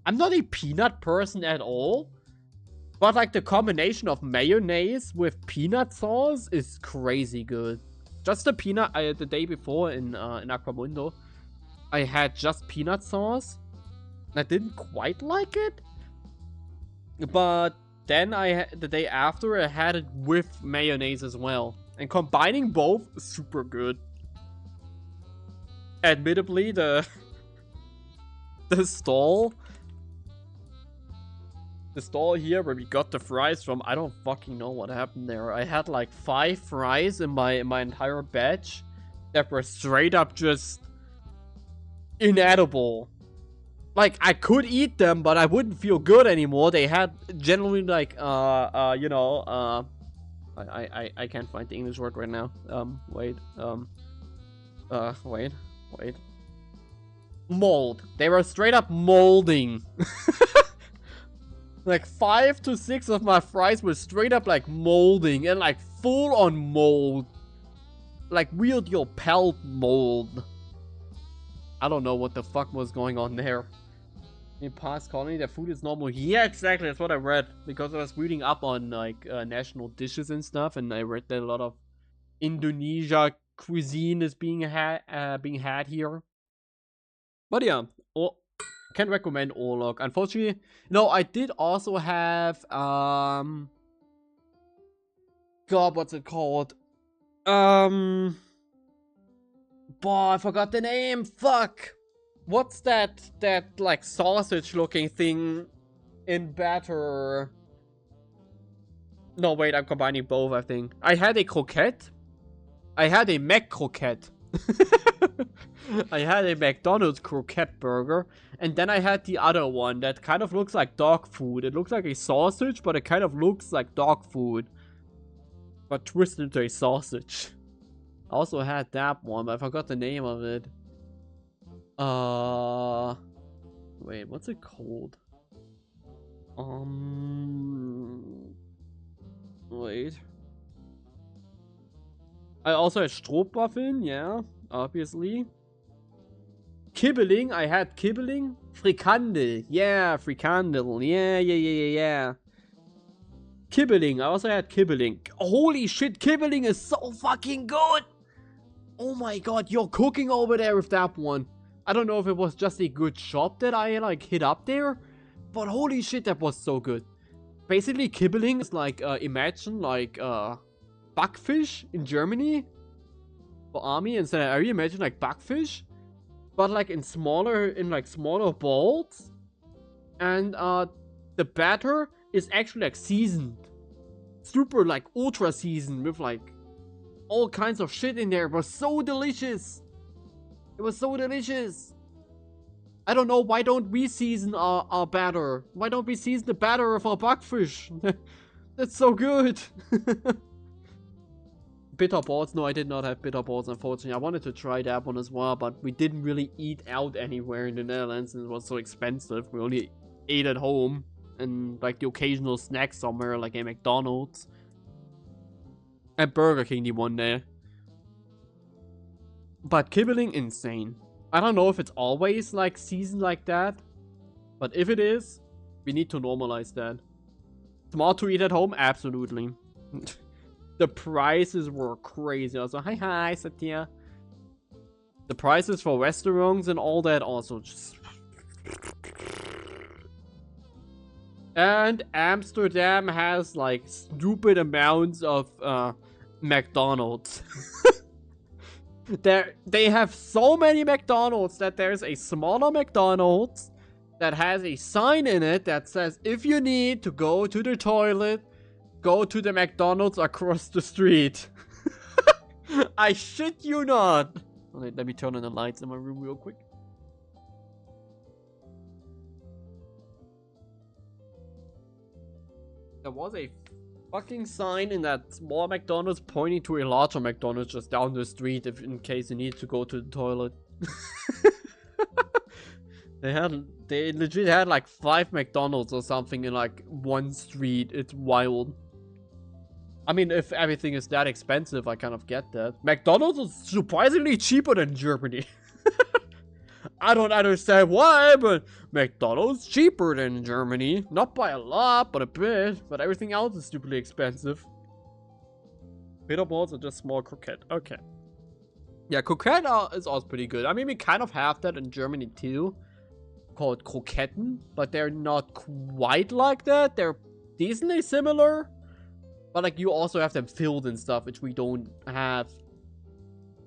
I'm not a peanut person at all. But like the combination of mayonnaise with peanut sauce is crazy good. Just the peanut, the day before in Aquamundo, I had just peanut sauce. I didn't quite like it. But then the day after I had it with mayonnaise as well. And combining both, super good. Admittedly, the stall here where we got the fries from, I don't fucking know what happened there. I had like 5 fries in my entire batch that were straight up just inedible. Like, I could eat them, but I wouldn't feel good anymore. They had generally like I can't find the English word right now. Wait. Mold. They were straight up molding. Like 5 to 6 of my fries were straight up like molding and like full on mold. Like weird your pelt mold. I don't know what the fuck was going on there. In past colony, their food is normal. Yeah, exactly. That's what I read. Because I was reading up on like national dishes and stuff, and I read that a lot of Indonesia cuisine is being had here. But yeah, can recommend Orlok. Unfortunately, no, I did also have God, what's it called? Boy, I forgot the name. Fuck. What's that like sausage looking thing in batter? No, wait, I'm combining both, I think. I had a croquette. I had a ᵃᵂᵒᵏ. I had a McDonald's croquette burger, and then I had the other one that kind of looks like dog food. It looks like a sausage, but it kind of looks like dog food, but twisted into a sausage. I also had that one, but I forgot the name of it. Wait, what's it called? Wait. I also had Stroopwaffeln, yeah, obviously. Kibbeling, I had Kibbeling. Frikandel, yeah, Frikandel, yeah. Kibbeling, I also had Kibbeling. Holy shit, Kibbeling is so fucking good! Oh my god, you're cooking over there with that one. I don't know if it was just a good shop that I like hit up there, but holy shit, that was so good. Basically, Kibbeling is like, imagine like, Backfish in Germany for army instead of area. Imagine like Backfish, but like in smaller balls, and the batter is actually like seasoned, super like ultra seasoned with like all kinds of shit in there. It was so delicious. It was so delicious. I don't know, why don't we season our batter? Why don't we season the batter of our Backfish? That's so good. Bitter balls? No, I did not have bitter balls, unfortunately. I wanted to try that one as well, but we didn't really eat out anywhere in the Netherlands, and it was so expensive. We only ate at home, and like the occasional snack somewhere, like a McDonald's. And Burger King the one day. But Kibbeling, insane. I don't know if it's always like seasoned like that, but if it is, we need to normalize that. Smart to eat at home? Absolutely. The prices were crazy. Also, hi, Satya. The prices for restaurants and all that also just... And Amsterdam has like stupid amounts of McDonald's. They have so many McDonald's that there's a smaller McDonald's that has a sign in it that says, if you need to go to the toilet, go to the McDonald's across the street. I shit you not. Let me turn on the lights in my room real quick. There was a fucking sign in that small McDonald's pointing to a larger McDonald's just down the street if in case you need to go to the toilet. They legit had like 5 McDonald's or something in like one street. It's wild. I mean, if everything is that expensive, I kind of get that. McDonald's is surprisingly cheaper than Germany. I don't understand why, but McDonald's cheaper than Germany. Not by a lot, but a bit. But everything else is stupidly expensive. Bitter balls are just small croquette. Okay. Yeah, croquette is also pretty good. I mean, we kind of have that in Germany too. Called Kroketten. But they're not quite like that. They're decently similar. But like, you also have them filled and stuff, which we don't have.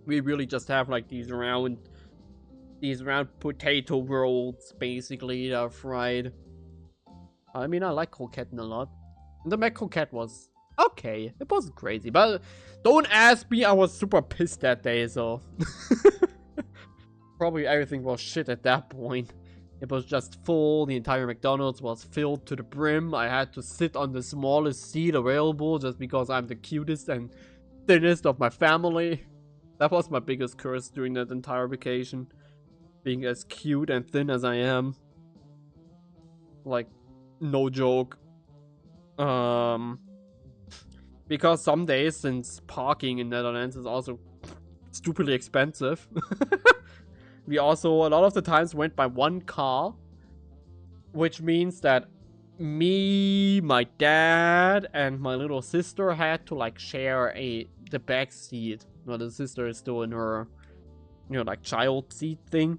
We really just have like these round potato rolls, basically, that are fried. I mean, I like Kroketten a lot. And the ᵃᵂᵒᵏ was okay. It wasn't crazy, but don't ask me, I was super pissed that day, so... Probably everything was shit at that point. It was just full, the entire McDonald's was filled to the brim. I had to sit on the smallest seat available just because I'm the cutest and thinnest of my family. That was my biggest curse during that entire vacation. Being as cute and thin as I am. Like, no joke. Because some days, since parking in Netherlands is also stupidly expensive. We also, a lot of the times, went by one car. Which means that me, my dad, and my little sister had to like share the back seat. Well, the sister is still in her, like child seat thing.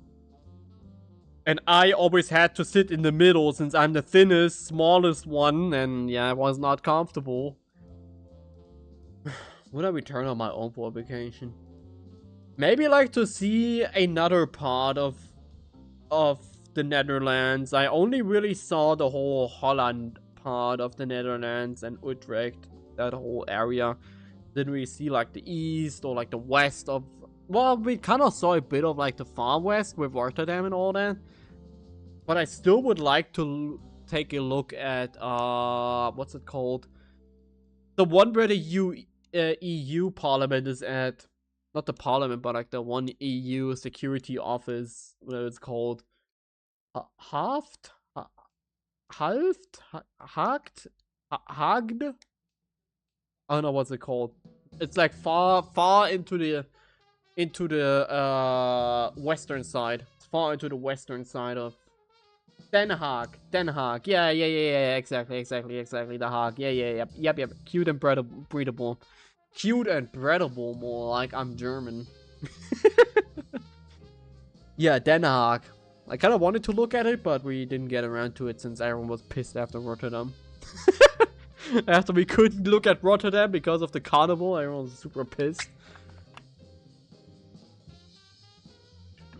And I always had to sit in the middle since I'm the thinnest, smallest one, and yeah, it was not comfortable. Would I return on my own for a vacation? Maybe like to see another part of the Netherlands. I only really saw the whole Holland part of the Netherlands and Utrecht, that whole area. Didn't really see like the east or like the west of. Well, we kind of saw a bit of like the far west with Rotterdam and all that. But I still would like to take a look at what's it called? The one where the EU Parliament is at. Not the Parliament, but like the one EU security office, whatever it's called. Haged? I don't know what's it called. It's like far into the western side. It's far into the western side of Den Haag. Yeah, exactly. The Haag. Yep. Cute and breedable. Cute and breedable, more like I'm German. Yeah, Den Haag. I kind of wanted to look at it, but we didn't get around to it since everyone was pissed after Rotterdam. After we couldn't look at Rotterdam because of the carnival, everyone was super pissed.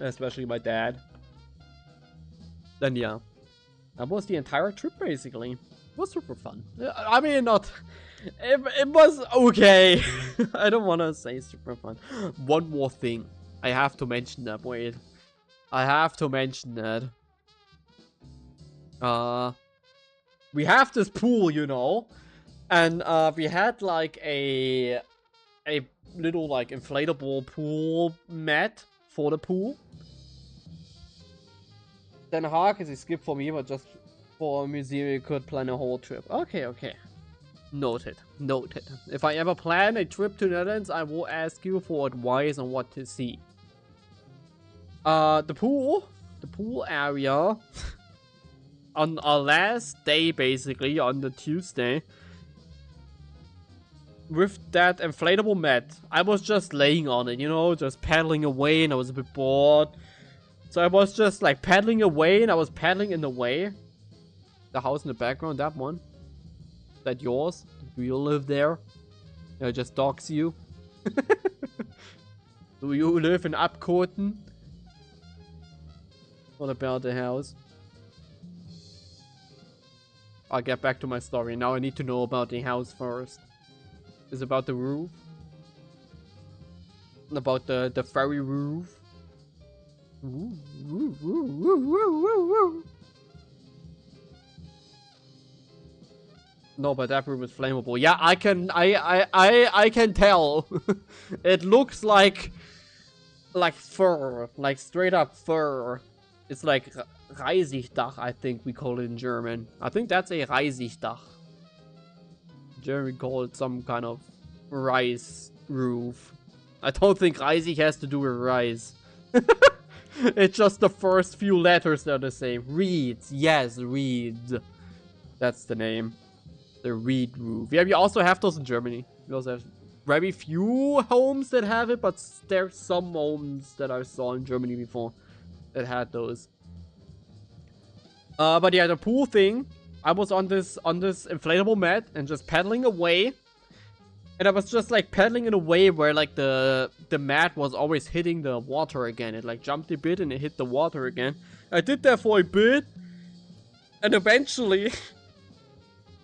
Especially my dad. Then yeah, that was the entire trip basically. It was super fun. I mean, not... It was okay. I don't want to say super fun. One more thing. I have to mention that. Wait. I have to mention that. We have this pool, you know. And we had like a little like inflatable pool mat for the pool. Den Haag is a skip for me, but just for a museum you could plan a whole trip. Okay. Noted. If I ever plan a trip to the Netherlands, I will ask you for advice on what to see. The pool area on our last day, basically on the Tuesday, with that inflatable mat, I was just laying on it, just paddling away, and I was a bit bored. So I was just like paddling away, and I was paddling in the way. The house in the background, that one. Is that yours? Do you live there? I just dox you. Do you live in ᵂᵃᵃᵃ? What about the house? I'll get back to my story. Now I need to know about the house first. It's about the roof. About the fairy roof. No, but that room is flammable. Yeah, I can tell. It looks like fur, like straight up fur. It's like Reisigsdach, I think we call it in German. I think that's a Reisigsdach. German call it some kind of rice roof. I don't think Reisig has to do with rice. It's just the first few letters that are the same. Reeds, yes, reeds. That's the name. The reed roof. Yeah, we also have those in Germany. We also have very few homes that have it, but there's some homes that I saw in Germany before that had those. But yeah, the pool thing. I was on this inflatable mat and just paddling away. And I was just like paddling in a way where like the mat was always hitting the water again. It like jumped a bit and it hit the water again. I did that for a bit. And eventually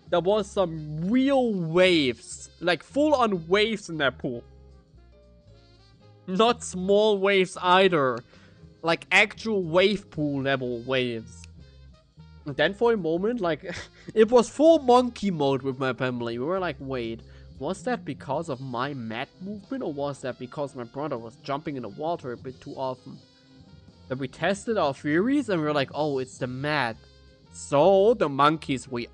there was some real waves. Like full on waves in that pool. Not small waves either. Like actual wave pool level waves. And then for a moment, like, it was full monkey mode with my family. We were like, wait, was that because of my mat movement, or was that because my brother was jumping in the water a bit too often? Then we tested our theories, and we were like, oh, it's the mat. So, the monkeys we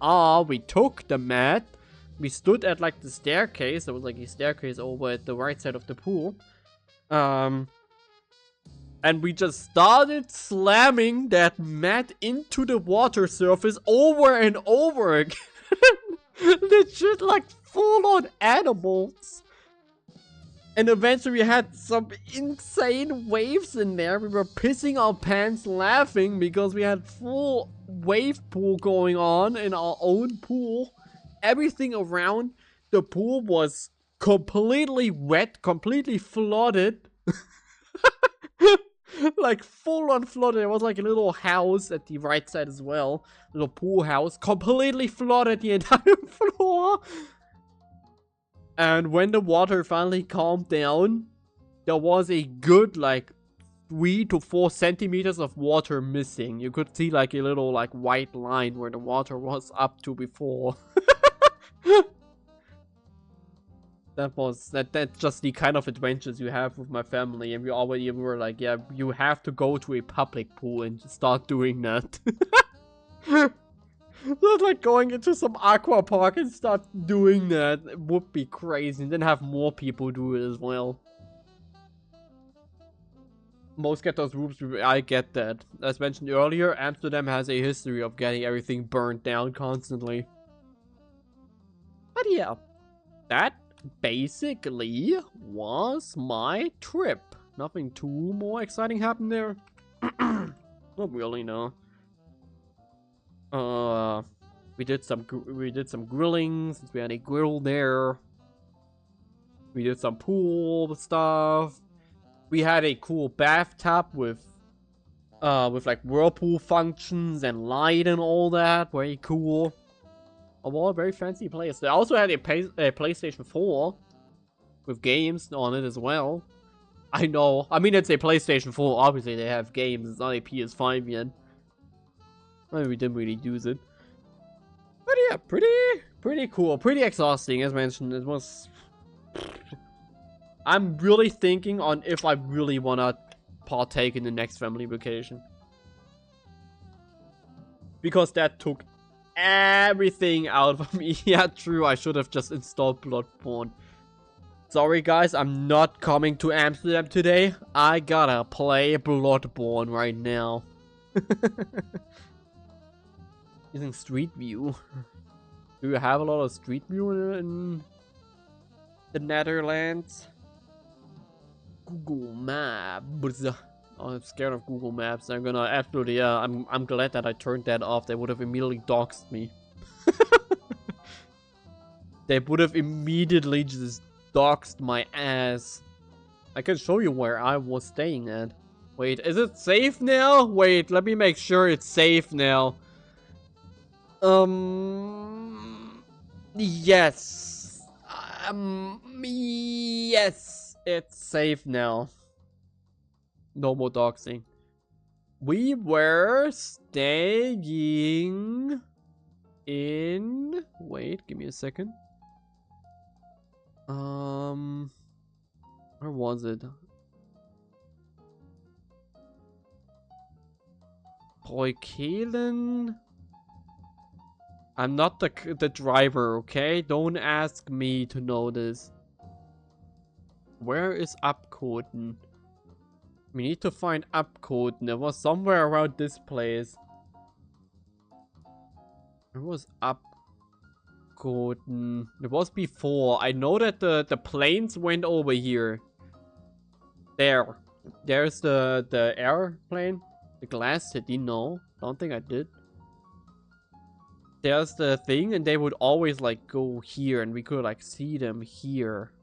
took the mat. We stood at, like, the staircase. There was, like, a staircase over at the right side of the pool. And we just started slamming that mat into the water surface over and over again. Legit like full-on animals. And eventually we had some insane waves in there. We were pissing our pants laughing because we had full wave pool going on in our own pool. Everything around the pool was completely wet, completely flooded. Like full on flooded. There was like a little house at the right side as well. Little pool house. Completely flooded the entire floor. And when the water finally calmed down, there was a good like 3 to 4 centimeters of water missing. You could see like a little like white line where the water was up to before. That's just the kind of adventures you have with my family, and we were like, yeah, you have to go to a public pool and start doing that. Not like going into some aqua park and start doing that. It would be crazy, and then have more people do it as well. Most get those rooms, I get that. As mentioned earlier, Amsterdam has a history of getting everything burnt down constantly. But yeah, that basically was my trip. Nothing too more exciting happened there. Not really, no. We did some grilling since we had a grill there. We did some pool stuff. We had a cool bathtub with like whirlpool functions and light and all that. Very cool. Overall, a very fancy place. They also had a PlayStation 4 with games on it as well. I know. I mean, it's a PlayStation 4. Obviously, they have games. It's not a PS5 yet. I mean, we didn't really use it. But yeah, pretty cool. Pretty exhausting, as mentioned. It was... I'm really thinking on if I really want to partake in the next family vacation. Because that took everything out of me. Yeah, true. I should have just installed Bloodborne. Sorry, guys. I'm not coming to Amsterdam today. I gotta play Bloodborne right now. Using Street View. Do you have a lot of Street View in the Netherlands? Google Maps. Oh, I'm scared of Google Maps. I'm gonna absolutely, I'm glad that I turned that off. They would have immediately doxed me. They would have immediately just doxed my ass. I can show you where I was staying at. Wait, is it safe now? Wait, let me make sure it's safe now. Yes. Yes, it's safe now. No more doxing. We were staying in... Wait, give me a second. Where was it? ᴂᵃᵃᵃᵈᵉ? I'm not the driver, okay? Don't ask me to know this. Where is ᴂᵃᵃᵃ? We need to find ᴂᵃᵃ. It was somewhere around this place. Where was ᴂᵃᵃ? It was before. I know that the planes went over here. There. There's the airplane. The glass city. No, don't think I did. There's the thing, and they would always like go here, and we could like see them here.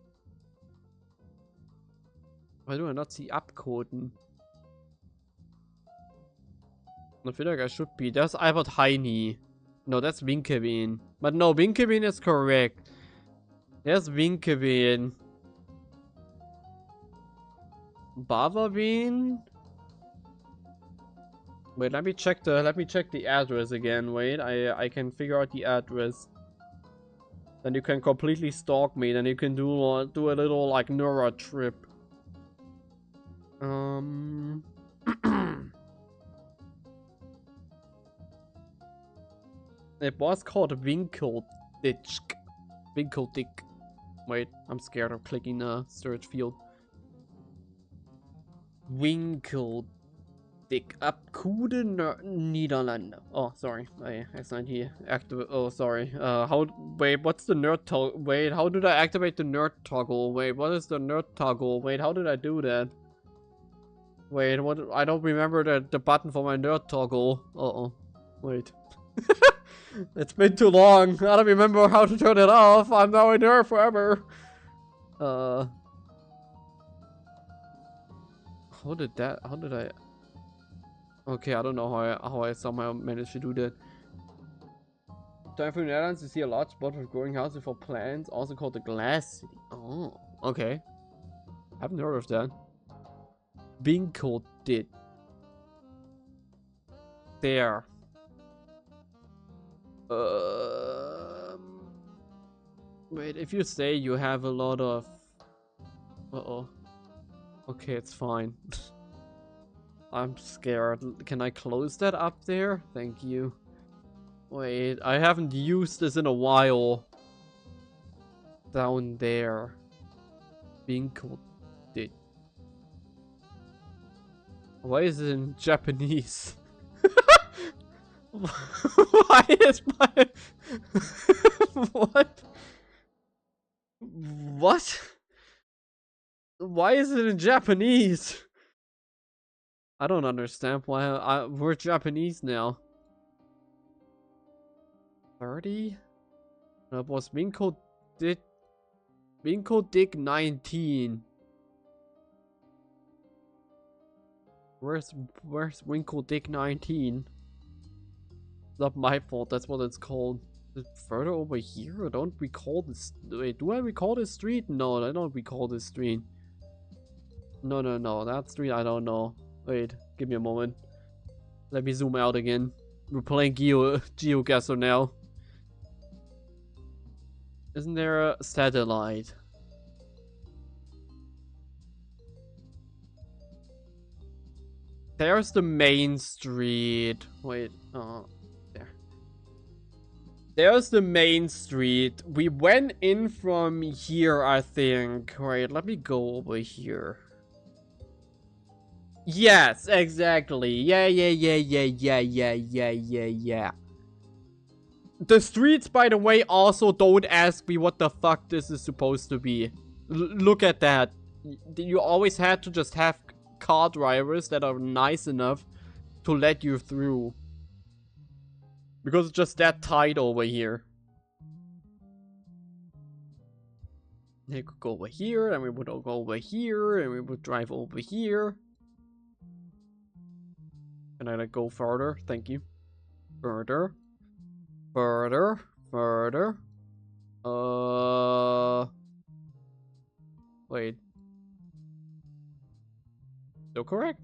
Why do I not see ᴂᵃᵃ? I feel like I should be. There's Albert Heine. No, that's ᴃᵃሔᵃ. But no, ᴃᵃሔᵃ is correct. There's ᴃᵃሔᵃ. Bavavin? Wait, let me check the address again. Wait, I can figure out the address. Then you can completely stalk me. Then you can do a little like Nura trip. It was called ᴃᵃᵃ. Wait, I'm scared of clicking the search field. ᵃᵃጴᵃᵒᵉ. Oh, sorry. I accidentally activate. Oh, sorry. Wait, what's the nerd toggle? Wait, how did I activate the nerd toggle? Wait, what is the nerd toggle? Wait, how did I do that? Wait, what? I don't remember the button for my nerd toggle. Uh-oh. Wait. It's been too long. I don't remember how to turn it off. I'm now a nerd forever. How did I? Okay, I don't know how I somehow managed to do that. Time for the Netherlands to see a large spot of growing houses for plants, also called the Glass City. Oh, okay. Haven't heard of that. ᵃᵃጴᵃ. There. Wait, if you say you have a lot of... Uh-oh. Okay, it's fine. I'm scared. Can I close that up there? Thank you. Wait, I haven't used this in a while. Down there. ᵃᵃጴᵃ. Why is it in Japanese? Why is my... What? What? Why is it in Japanese? I don't understand why we're Japanese now. 30? That was ᵃᵃጴᵃ19. Where's ᵃᵃጴᵃ19? Not my fault, that's what it's called. Is it further over here? Don't recall this. Wait, do I recall this street? No, I don't recall this street. No, that street I don't know. Wait, give me a moment. Let me zoom out again. We're playing GeoGuessr now. Isn't there a satellite? There's the main street. Wait, there. There's the main street. We went in from here, I think. Wait, let me go over here. Yes, exactly. Yeah. The streets, by the way, also don't ask me what the fuck this is supposed to be. Look at that. You always had to just have car drivers that are nice enough to let you through. Because it's just that tight over here. They could go over here, and we would all go over here, and we would drive over here. Can I like go further? Thank you. Further. Wait. Still correct?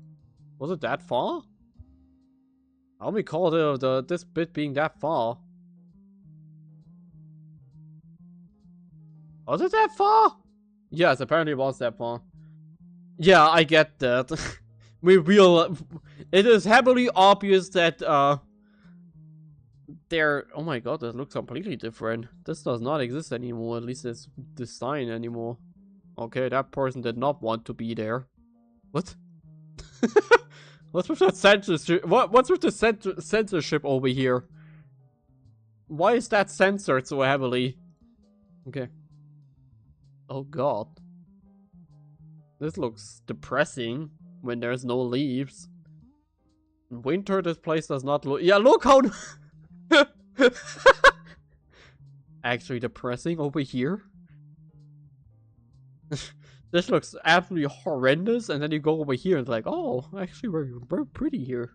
Was it that far? I don't recall this bit being that far. Was it that far? Yes, apparently it was that far. Yeah, I get that. It is heavily obvious that oh my god, that looks completely different. This does not exist anymore, at least it's this sign anymore. Okay, that person did not want to be there. What? What's with that censorship? What's with the censorship over here? Why is that censored so heavily? Okay. Oh god. This looks depressing when there's no leaves. In winter, this place does not look... Yeah, look how... Actually depressing over here. This looks absolutely horrendous, and then you go over here and it's like, oh, actually we're very pretty here.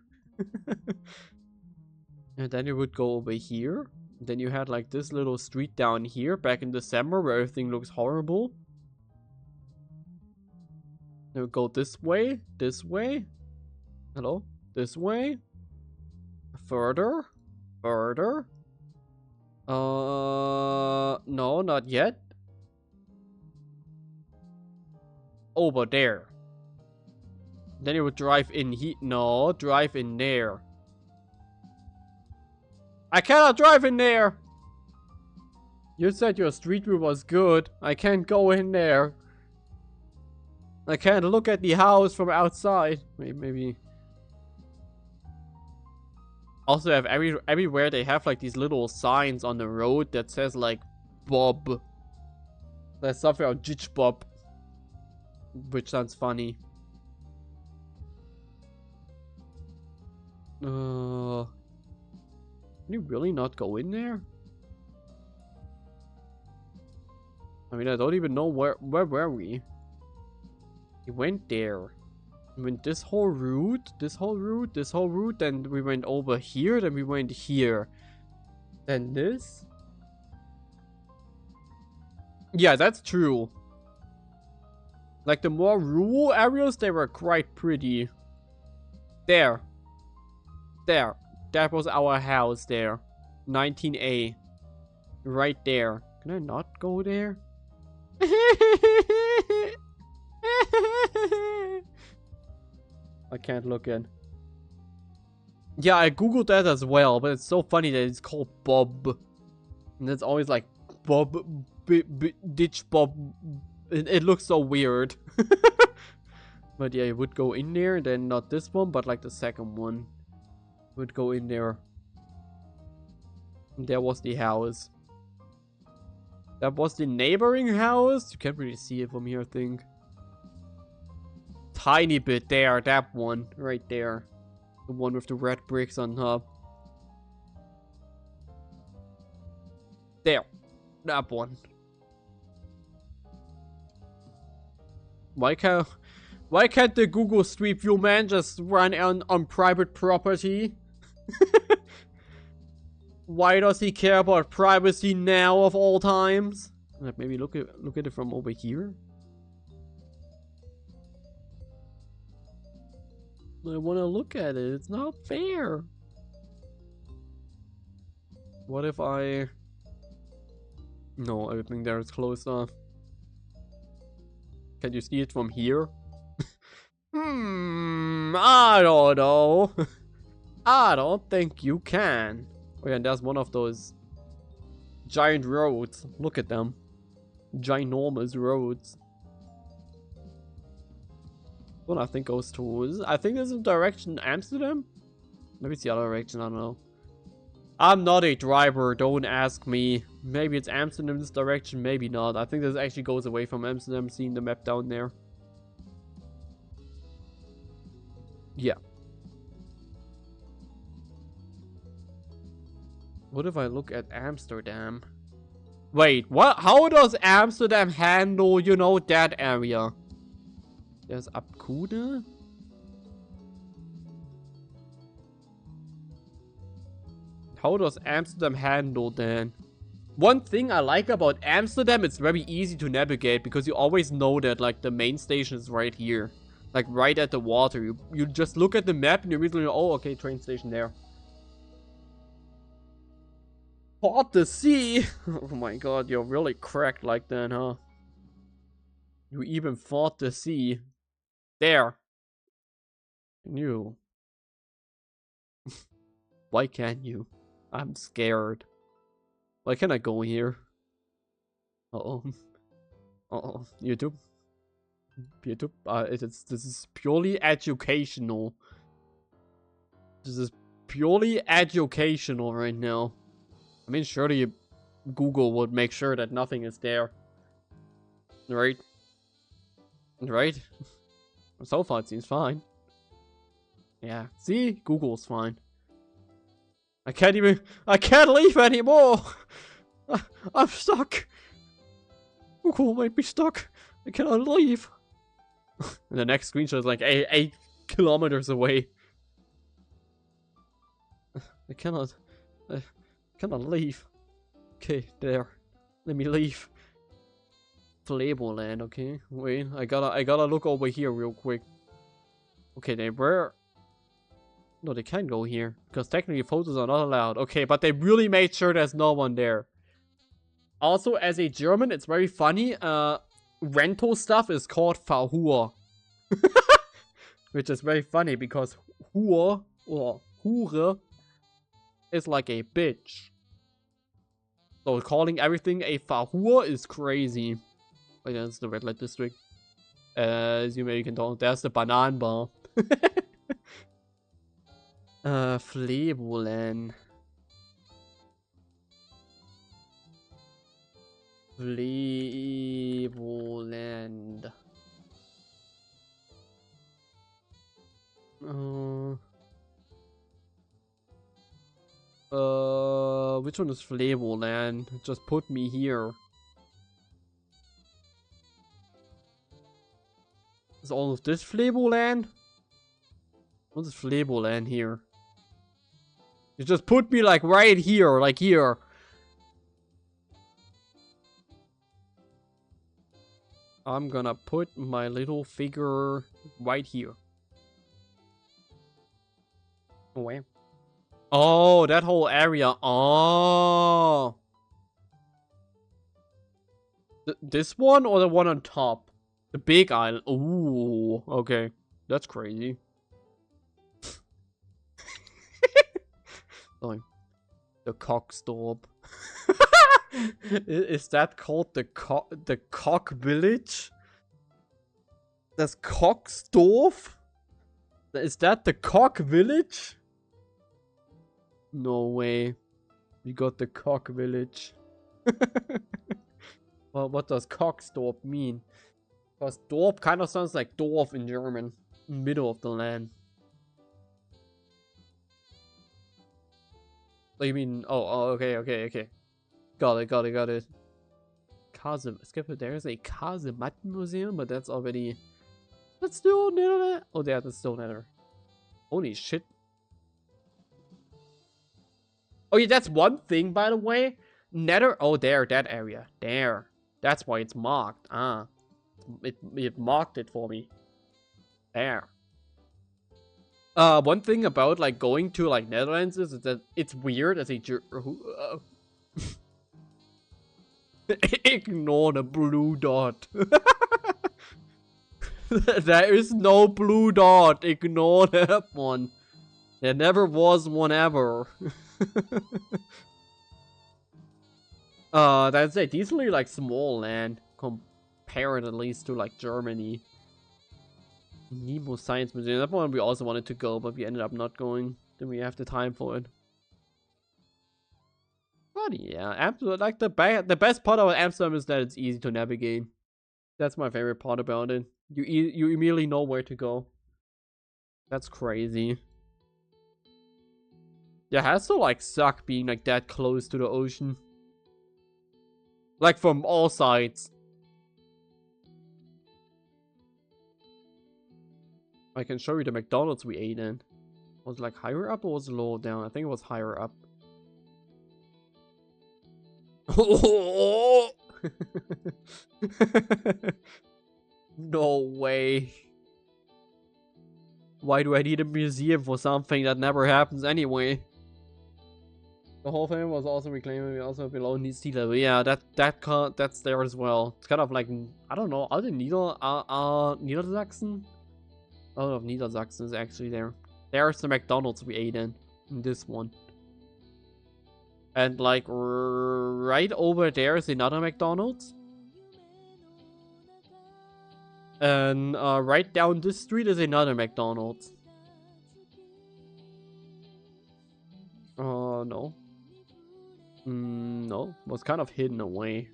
And then you would go over here. Then you had like this little street down here back in December where everything looks horrible. Then we go this way. Hello? This way. Further. No, not yet. Over there. Then you would drive in here. No, drive in there. I cannot drive in there. You said your street view was good. I can't go in there. I can't look at the house from outside. Maybe. Also, have everywhere they have like these little signs on the road that says like Bob. There's something on Jitch Bob, which sounds funny. Can you really not go in there? I mean, I don't even know where were we? We went there. We went this whole route, this whole route, then we went over here, then we went here. Then this? Yeah, that's true. Like the more rural areas, they were quite pretty. There. There. That was our house there. 19A. Right there. Can I not go there? I can't look in. Yeah, I googled that as well, but it's so funny that it's called Bob. And it's always like Bob, Ditch Bob. It looks so weird. But yeah, you would go in there, and then not this one, but like the second one. Would go in there. And there was the house. That was the neighboring house. You can't really see it from here, I think. Tiny bit there, that one right there. The one with the red bricks on top. There. That one. Why can't the Google Street View man just run on private property? Why does he care about privacy now of all times? Maybe look at it from over here. I want to look at it. It's not fair. What if I... No, everything there is closed off. Can you see it from here? I don't know. I don't think you can. Oh yeah, and there's one of those giant roads. Look at them. Ginormous roads. What I think goes towards. I think this is direction Amsterdam? Maybe it's the other direction, I don't know. I'm not a driver, don't ask me. Maybe it's Amsterdam this direction, maybe not. I think this actually goes away from Amsterdam, seeing the map down there. Yeah. What if I look at Amsterdam? Wait, what? How does Amsterdam handle, you know, that area? There's ᵂᵃᵃᵃ? How does Amsterdam handle then? One thing I like about Amsterdam, it's very easy to navigate because you always know that like the main station is right here. Like right at the water. You just look at the map and you immediately know, oh, okay, train station there. Fought the sea? Oh my god, you're really cracked like that, huh? You even fought the sea. There. You. Why can't you? I'm scared. Why can't I go here? Uh-oh. Uh-oh. YouTube. This is purely educational. This is purely educational right now. I mean, surely Google would make sure that nothing is there. Right? Right? So far it seems fine. Yeah. See? Google's fine. I can't leave anymore! I'm stuck! Google made me stuck! I cannot leave! And the next screenshot is like 8 kilometers away. I cannot leave. Okay, there. Let me leave. Flavorland, okay? Wait, I gotta look over here real quick. Okay, they were... No, they can't go here. Because technically photos are not allowed. Okay, but they really made sure there's no one there. Also, as a German, it's very funny. Rental stuff is called Verhur. Which is very funny because Hure or Hure is like a bitch. So calling everything a Verhur is crazy. Oh yeah, it's the red light district. As you maybe can tell, there's the banana bar. ᵂᵉᵜᵒᵐᵉ. ᵂᵉ. Which one is ᵂᵉᵜᵒᵐᵉ? Just put me here. Is all of this ᵂᵉᵜᵒᵐᵉ? What is ᵂᵉᵜᵒᵉ here? You just put me like right here, like here. I'm gonna put my little figure right here. Where? Oh, that whole area. Oh. This one or the one on top? The big island. Ooh, okay. That's crazy. Sorry. The ᵂᵃᵃᵃ. Is that called the cock village? That's ᵂᵃᵃ? Is that the cock village? No way. We got the cock village. Well, what does ᵂᵃᵃ mean? Because Dorp kind of sounds like Dorf in German. Middle of the land. Oh, you mean... Oh, okay. Got it. There is a ᵂᵃᵃ museum, but that's already... That's still Nether. Oh, yeah, that's still Nether. Holy shit. Oh, yeah, that's one thing, by the way. Nether... Oh, there, that area. There. That's why it's marked. Ah. It marked it for me. There. One thing about, like, going to, like, Netherlands is that it's weird as a... Ignore the blue dot. There is no blue dot. Ignore that one. There never was one ever. That's a decently, like, small land. Compared at least to, like, Germany. Nemo Science Museum. That one we also wanted to go, but we ended up not going. Then we have the time for it. But yeah, Amsterdam, like the best part about Amsterdam is that it's easy to navigate. That's my favorite part about it. You immediately know where to go. That's crazy. Yeah, it has to like suck being like that close to the ocean. Like from all sides. I can show you the McDonald's we ate in. Was it like higher up or was it lower down? I think it was higher up. No way. Why do I need a museum for something that never happens anyway? The whole thing was also reclaiming. We also below sea level. Yeah, that's there as well. It's kind of like, I don't know. Are the Niedersachsen? I don't know if Niedersachsen is actually there. There's the McDonald's we ate in this one. And like right over there is another McDonald's. And right down this street is another McDonald's. No. No, it was kind of hidden away.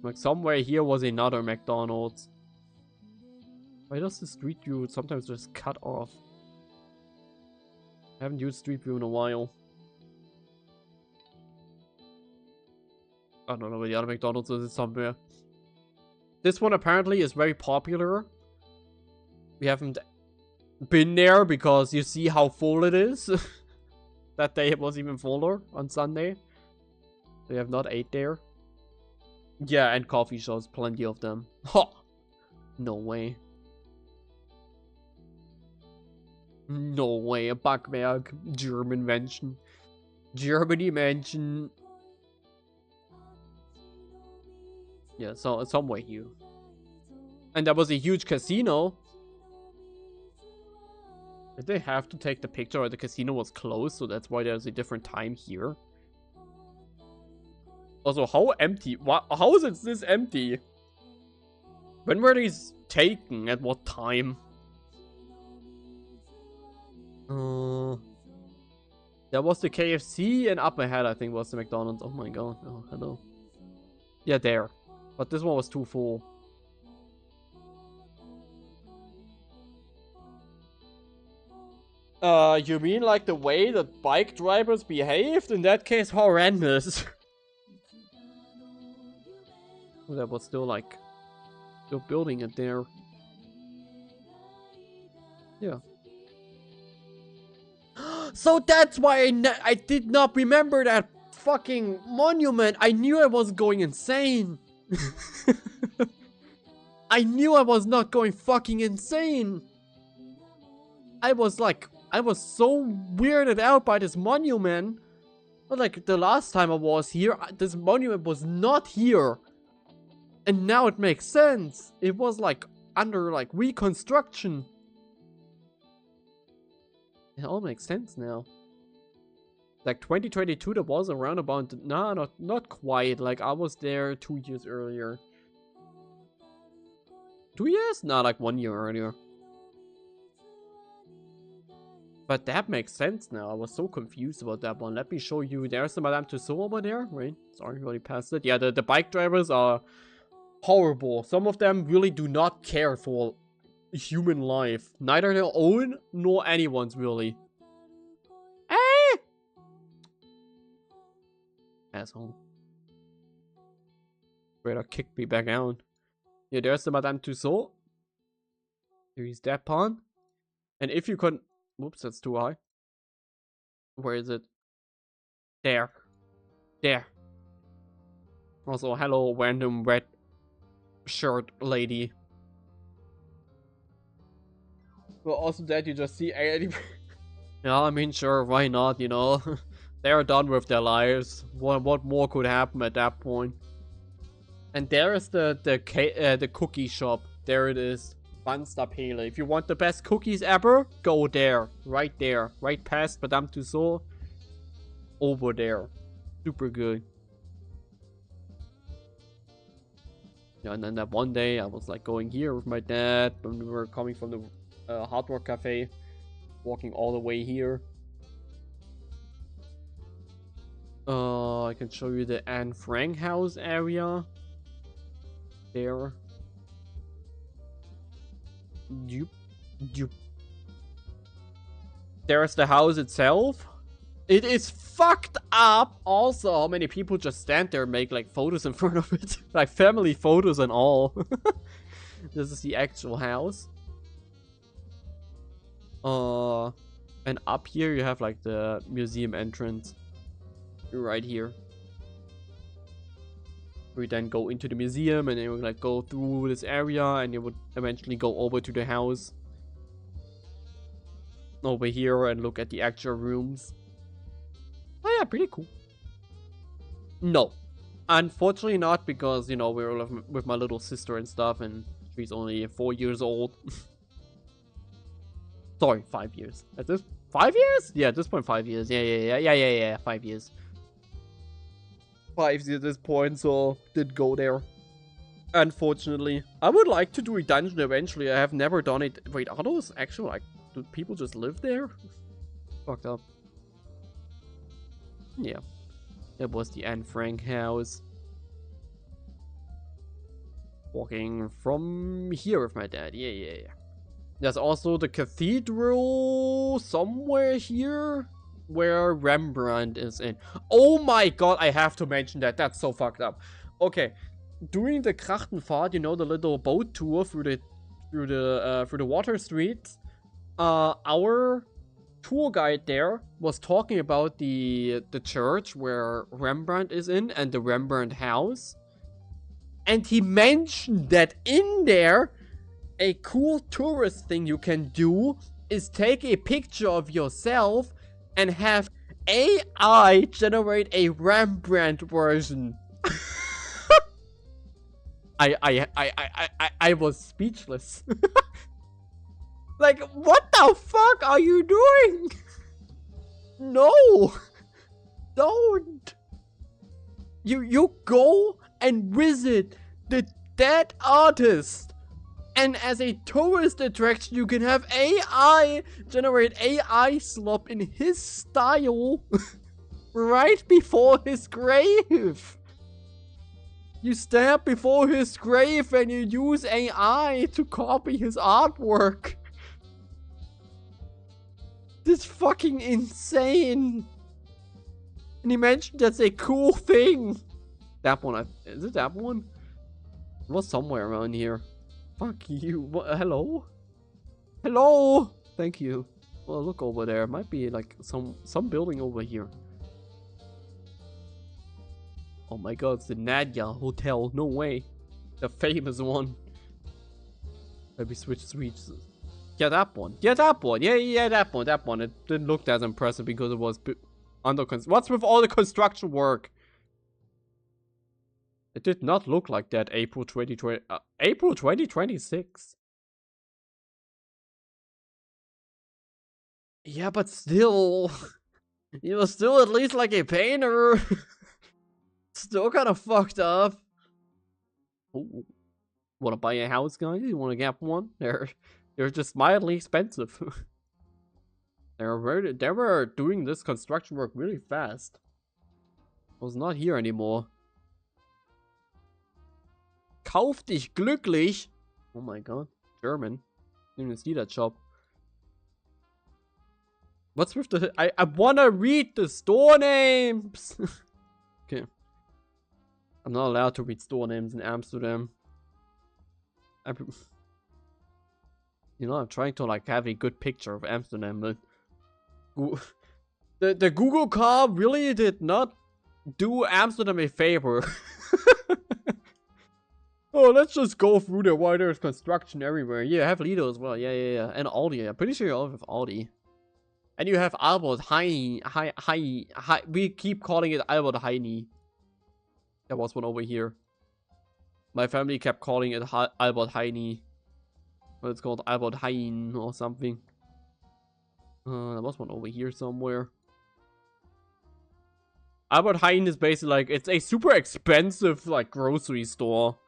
Like somewhere here was another McDonald's. Why does the street view sometimes just cut off? I haven't used Street View in a while. I don't know where the other McDonald's is. It's somewhere. This one apparently is very popular. We haven't been there because you see how full it is. That day it was even fuller on Sunday. We have not ate there. Yeah, and coffee shops, plenty of them. Ha! No way. No way, a Backwerk, German Mansion. Germany Mansion. Yeah, so somewhere here. And there was a huge casino. Did they have to take the picture or the casino was closed, so that's why there's a different time here? Also, how empty? How is it this empty? When were these taken? At what time? There was the KFC, and up ahead I think was the McDonald's. Oh my god. Oh, hello. Yeah, there. But this one was too full. You mean like the way that bike drivers behaved? In that case, horrendous. That was still like... Still building it there. Yeah. So that's why I did not remember that fucking monument. I knew I was going insane. I knew I was not going fucking insane. I was so weirded out by this monument. But like the last time I was here, this monument was not here. And now it makes sense. It was like under like reconstruction. It all makes sense now. Like 2022, that was around about... Nah, not quite. Like I was there 2 years earlier. 2 years? Nah, like 1 year earlier. But that makes sense now. I was so confused about that one. Let me show you. There's the Mme. Tussauds over there. Right? Sorry, already passed it. Yeah, the bike drivers are horrible. Some of them really do not care for human life. Neither their own, nor anyone's really. Hey! Asshole. Better kick me back out. Yeah, there's the Mme. Tussauds. Here's that pawn. And if you can... Whoops, that's too high. Where is it? There. There. Also, hello, random red shirt lady. Well, also that you just see 80... Yeah, I mean, sure, why not, you know? They're done with their lives. What more could happen at that point? And there is the cookie shop. There it is. ᴂᵃጴᵃᵒ. If you want the best cookies ever, go there. Right there. Right past Mme. Tussauds. Over there. Super good. Yeah, and then that one day I was like going here with my dad when we were coming from the Hard Rock Cafe. Walking all the way here. I can show you the Anne Frank house area. There. There's the house itself. It is fucked up. Also, how many people just stand there and make like photos in front of it. Like family photos and all. This is the actual house. And up here you have like the museum entrance. Right here. We then go into the museum and then we like go through this area and you would eventually go over to the house. Over here and look at the actual rooms. Oh yeah, pretty cool. No. Unfortunately not, because, you know, we were with my little sister and stuff and she's only 4 years old. Sorry, 5 years. At this 5 years? Yeah, at this point 5 years. Yeah, 5 years. 5 years at this point, so did go there. Unfortunately. I would like to do a dungeon eventually. I have never done it. Wait, are those actual, like, do people just live there? Fucked up. Yeah. That was the Anne Frank house. Walking from here with my dad. Yeah. There's also the cathedral somewhere here. Where Rembrandt is in. Oh my god, I have to mention that. That's so fucked up. Okay, during the ᴃᵃᵃᵒ, you know, the little boat tour through the water streets, our tour guide there was talking about the church where Rembrandt is in and the Rembrandt house, and he mentioned that in there, a cool tourist thing you can do is take a picture of yourself and have AI generate a Rembrandt version. I was speechless. Like, what the fuck are you doing? No, don't. You go and visit the dead artist And as a tourist attraction, you can have AI generate AI slop in his style right before his grave. You stand before his grave and you use AI to copy his artwork. This is fucking insane. And he mentioned that's a cool thing. That one, is it that one? It was somewhere around here. Fuck you. What, hello? Hello? Thank you. Well, look over there. Might be like some building over here. Oh my god, it's the Nadia Hotel. No way. The famous one. Maybe switch streets. Yeah, that one. Yeah, that one. Yeah, that one. That one. It didn't look as impressive because it was under construction. What's with all the construction work? It did not look like that. April 2020. April 2026. Yeah, but still. He was still at least like a painter. Still kind of fucked up. Ooh. Wanna buy a house, guys? You wanna get one? They're just mildly expensive. They were doing this construction work really fast. I was not here anymore. Kauf dich glücklich. Oh my god, German. Didn't even see that shop. What's with the? I wanna read the store names. Okay. I'm not allowed to read store names in Amsterdam. You know, I'm trying to like have a good picture of Amsterdam, but the Google car really did not do Amsterdam a favor. Oh, let's just go through there while there's construction everywhere. Yeah, I have Lido as well. Yeah. And Aldi. I'm pretty sure you all have Aldi. And you have Albert Heijn. We keep calling it Albert Heijn. There was one over here. My family kept calling it Albert Heijn. But it's called Albert Heijn or something. There was one over here somewhere. Albert Heijn is basically like, it's a super expensive like grocery store.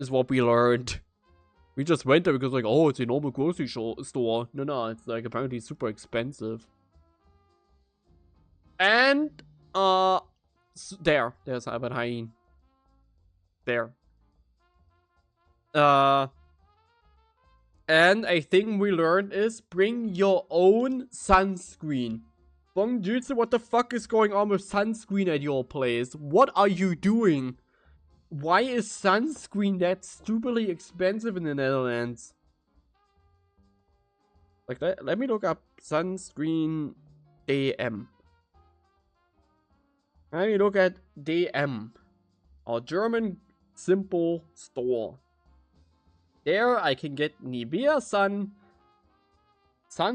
Is what we learned. We just went there because like, oh, it's a normal grocery store. No, it's like apparently super expensive. And there's Albert Heijn. There. And a thing we learned is bring your own sunscreen. ᵃᵃᵃ, what the fuck is going on with sunscreen at your place? What are you doing? Why is sunscreen that stupidly expensive in the Netherlands? Like, let me look up sunscreen DM. Let me look at DM. Our German simple store. There I can get Nivea sun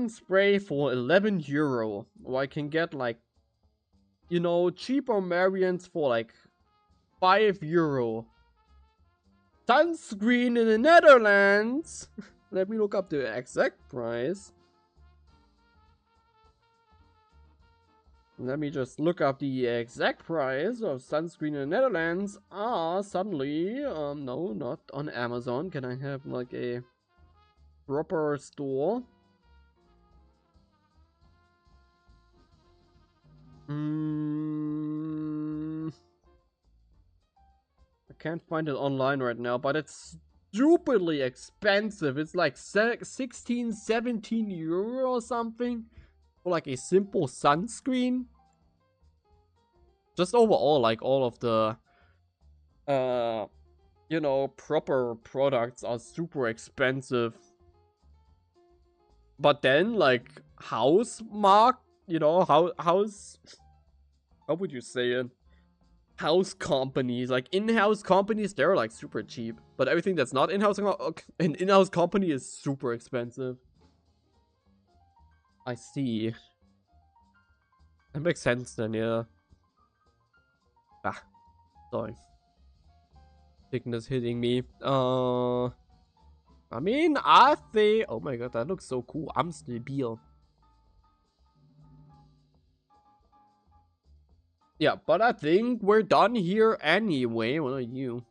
spray for 11 euro. Or I can get like, you know, cheaper variants for like 5 euro. Sunscreen in the Netherlands. Let me look up the exact price. Let me just look up the exact price of sunscreen in the Netherlands. Suddenly, no, not on Amazon. Can I have like a proper store? I can't find it online right now, but it's stupidly expensive. It's like 16, 17 euro or something for like a simple sunscreen. Just overall, like all of the, you know, proper products are super expensive. But then, like, you know, how would you say it? House companies, like in-house companies, they're like super cheap. But everything that's not in-house, an in-house company is super expensive. I see. That makes sense then, yeah. Sorry. Sickness hitting me. I mean, I think... Oh my god, that looks so cool. Amstelbier. Yeah, but I think we're done here anyway. What are you?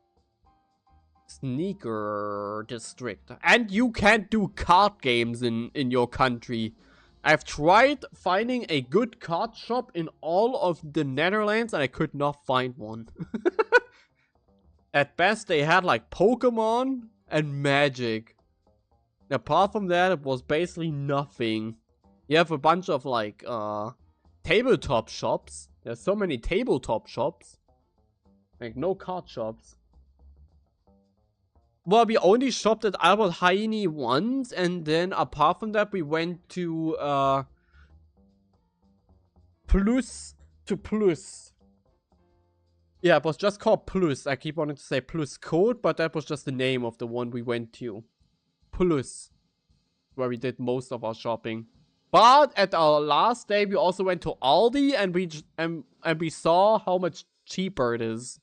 Sneaker district. And you can't do card games in your country. I've tried finding a good card shop in all of the Netherlands and I could not find one. At best, they had like Pokemon and Magic. Apart from that, it was basically nothing. You have a bunch of like tabletop shops. There's so many tabletop shops. Like no card shops. Well, we only shopped at Albert Heijn once, and then apart from that, we went to Plus. Yeah, it was just called Plus. I keep wanting to say Plus Code, but that was just the name of the one we went to. Plus, where we did most of our shopping. But at our last day, we also went to Aldi, and we saw how much cheaper it is.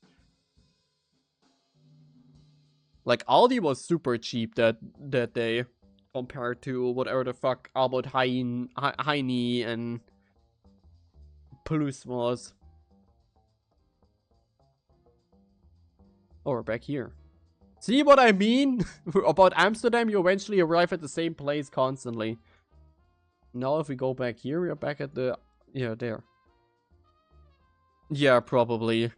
Like, Aldi was super cheap that day, compared to whatever the fuck Albert Heijn and Plus was. Oh, we're back here. See what I mean? About Amsterdam, you eventually arrive at the same place constantly. Now if we go back here, we're back at the... Yeah, there. Yeah, probably.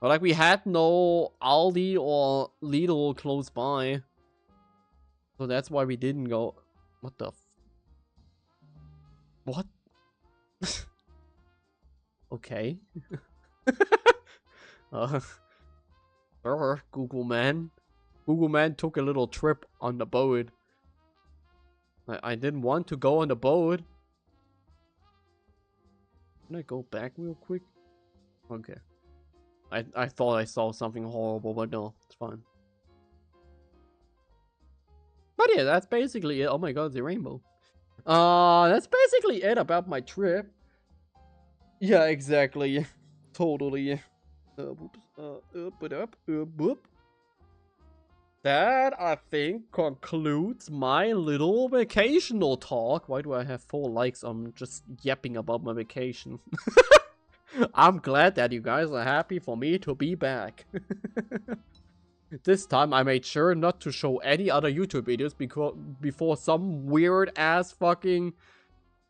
But like, we had no Aldi or Lidl close by. So that's why we didn't go. What the what? Okay. Google Man. Google Man took a little trip on the boat. I didn't want to go on the boat. Can I go back real quick? Okay. I thought I saw something horrible, but no, it's fine. But yeah, that's basically it. Oh my god, the rainbow. That's basically it about my trip. Yeah, exactly. Totally. That, I think, concludes my little vacational talk. Why do I have 4 likes? I'm just yapping about my vacation. I'm glad that you guys are happy for me to be back. This time I made sure not to show any other YouTube videos before some weird ass fucking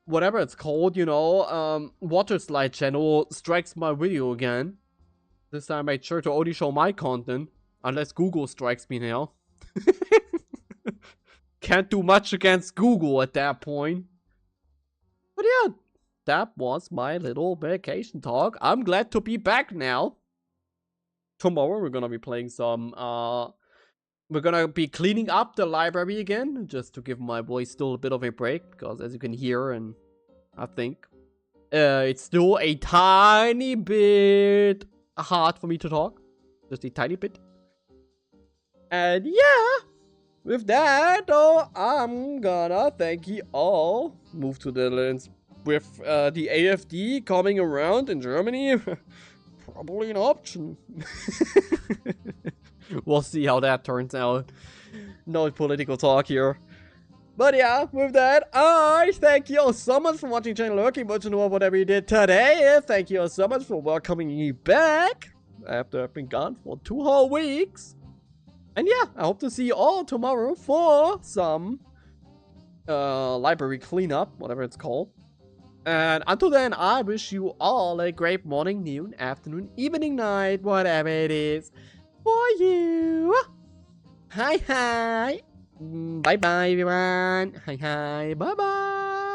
whatever it's called, you know, water slide channel strikes my video again. This time I made sure to only show my content, unless Google strikes me now. Can't do much against Google at that point. But yeah, that was my little vacation talk. I'm glad to be back now. Tomorrow we're gonna be playing some, we're gonna be cleaning up the library again, just to give my voice still a bit of a break, because as you can hear, and I think, it's still a tiny bit hard for me to talk. Just a tiny bit. And yeah, with that, I'm gonna thank you all. Move to the Netherlands with the AFD coming around in Germany. Probably an option. We'll see how that turns out. No political talk here. But yeah, with that, I thank you all so much for watching channel ᵂᵃᵃᵃ or whatever you did today. Thank you all so much for welcoming me back after I've been gone for 2 whole weeks. And yeah, I hope to see you all tomorrow for some library cleanup, whatever it's called. And until then, I wish you all a great morning, noon, afternoon, evening, night, whatever it is for you. Hi, hi. Bye-bye, everyone. Hi, hi. Bye-bye.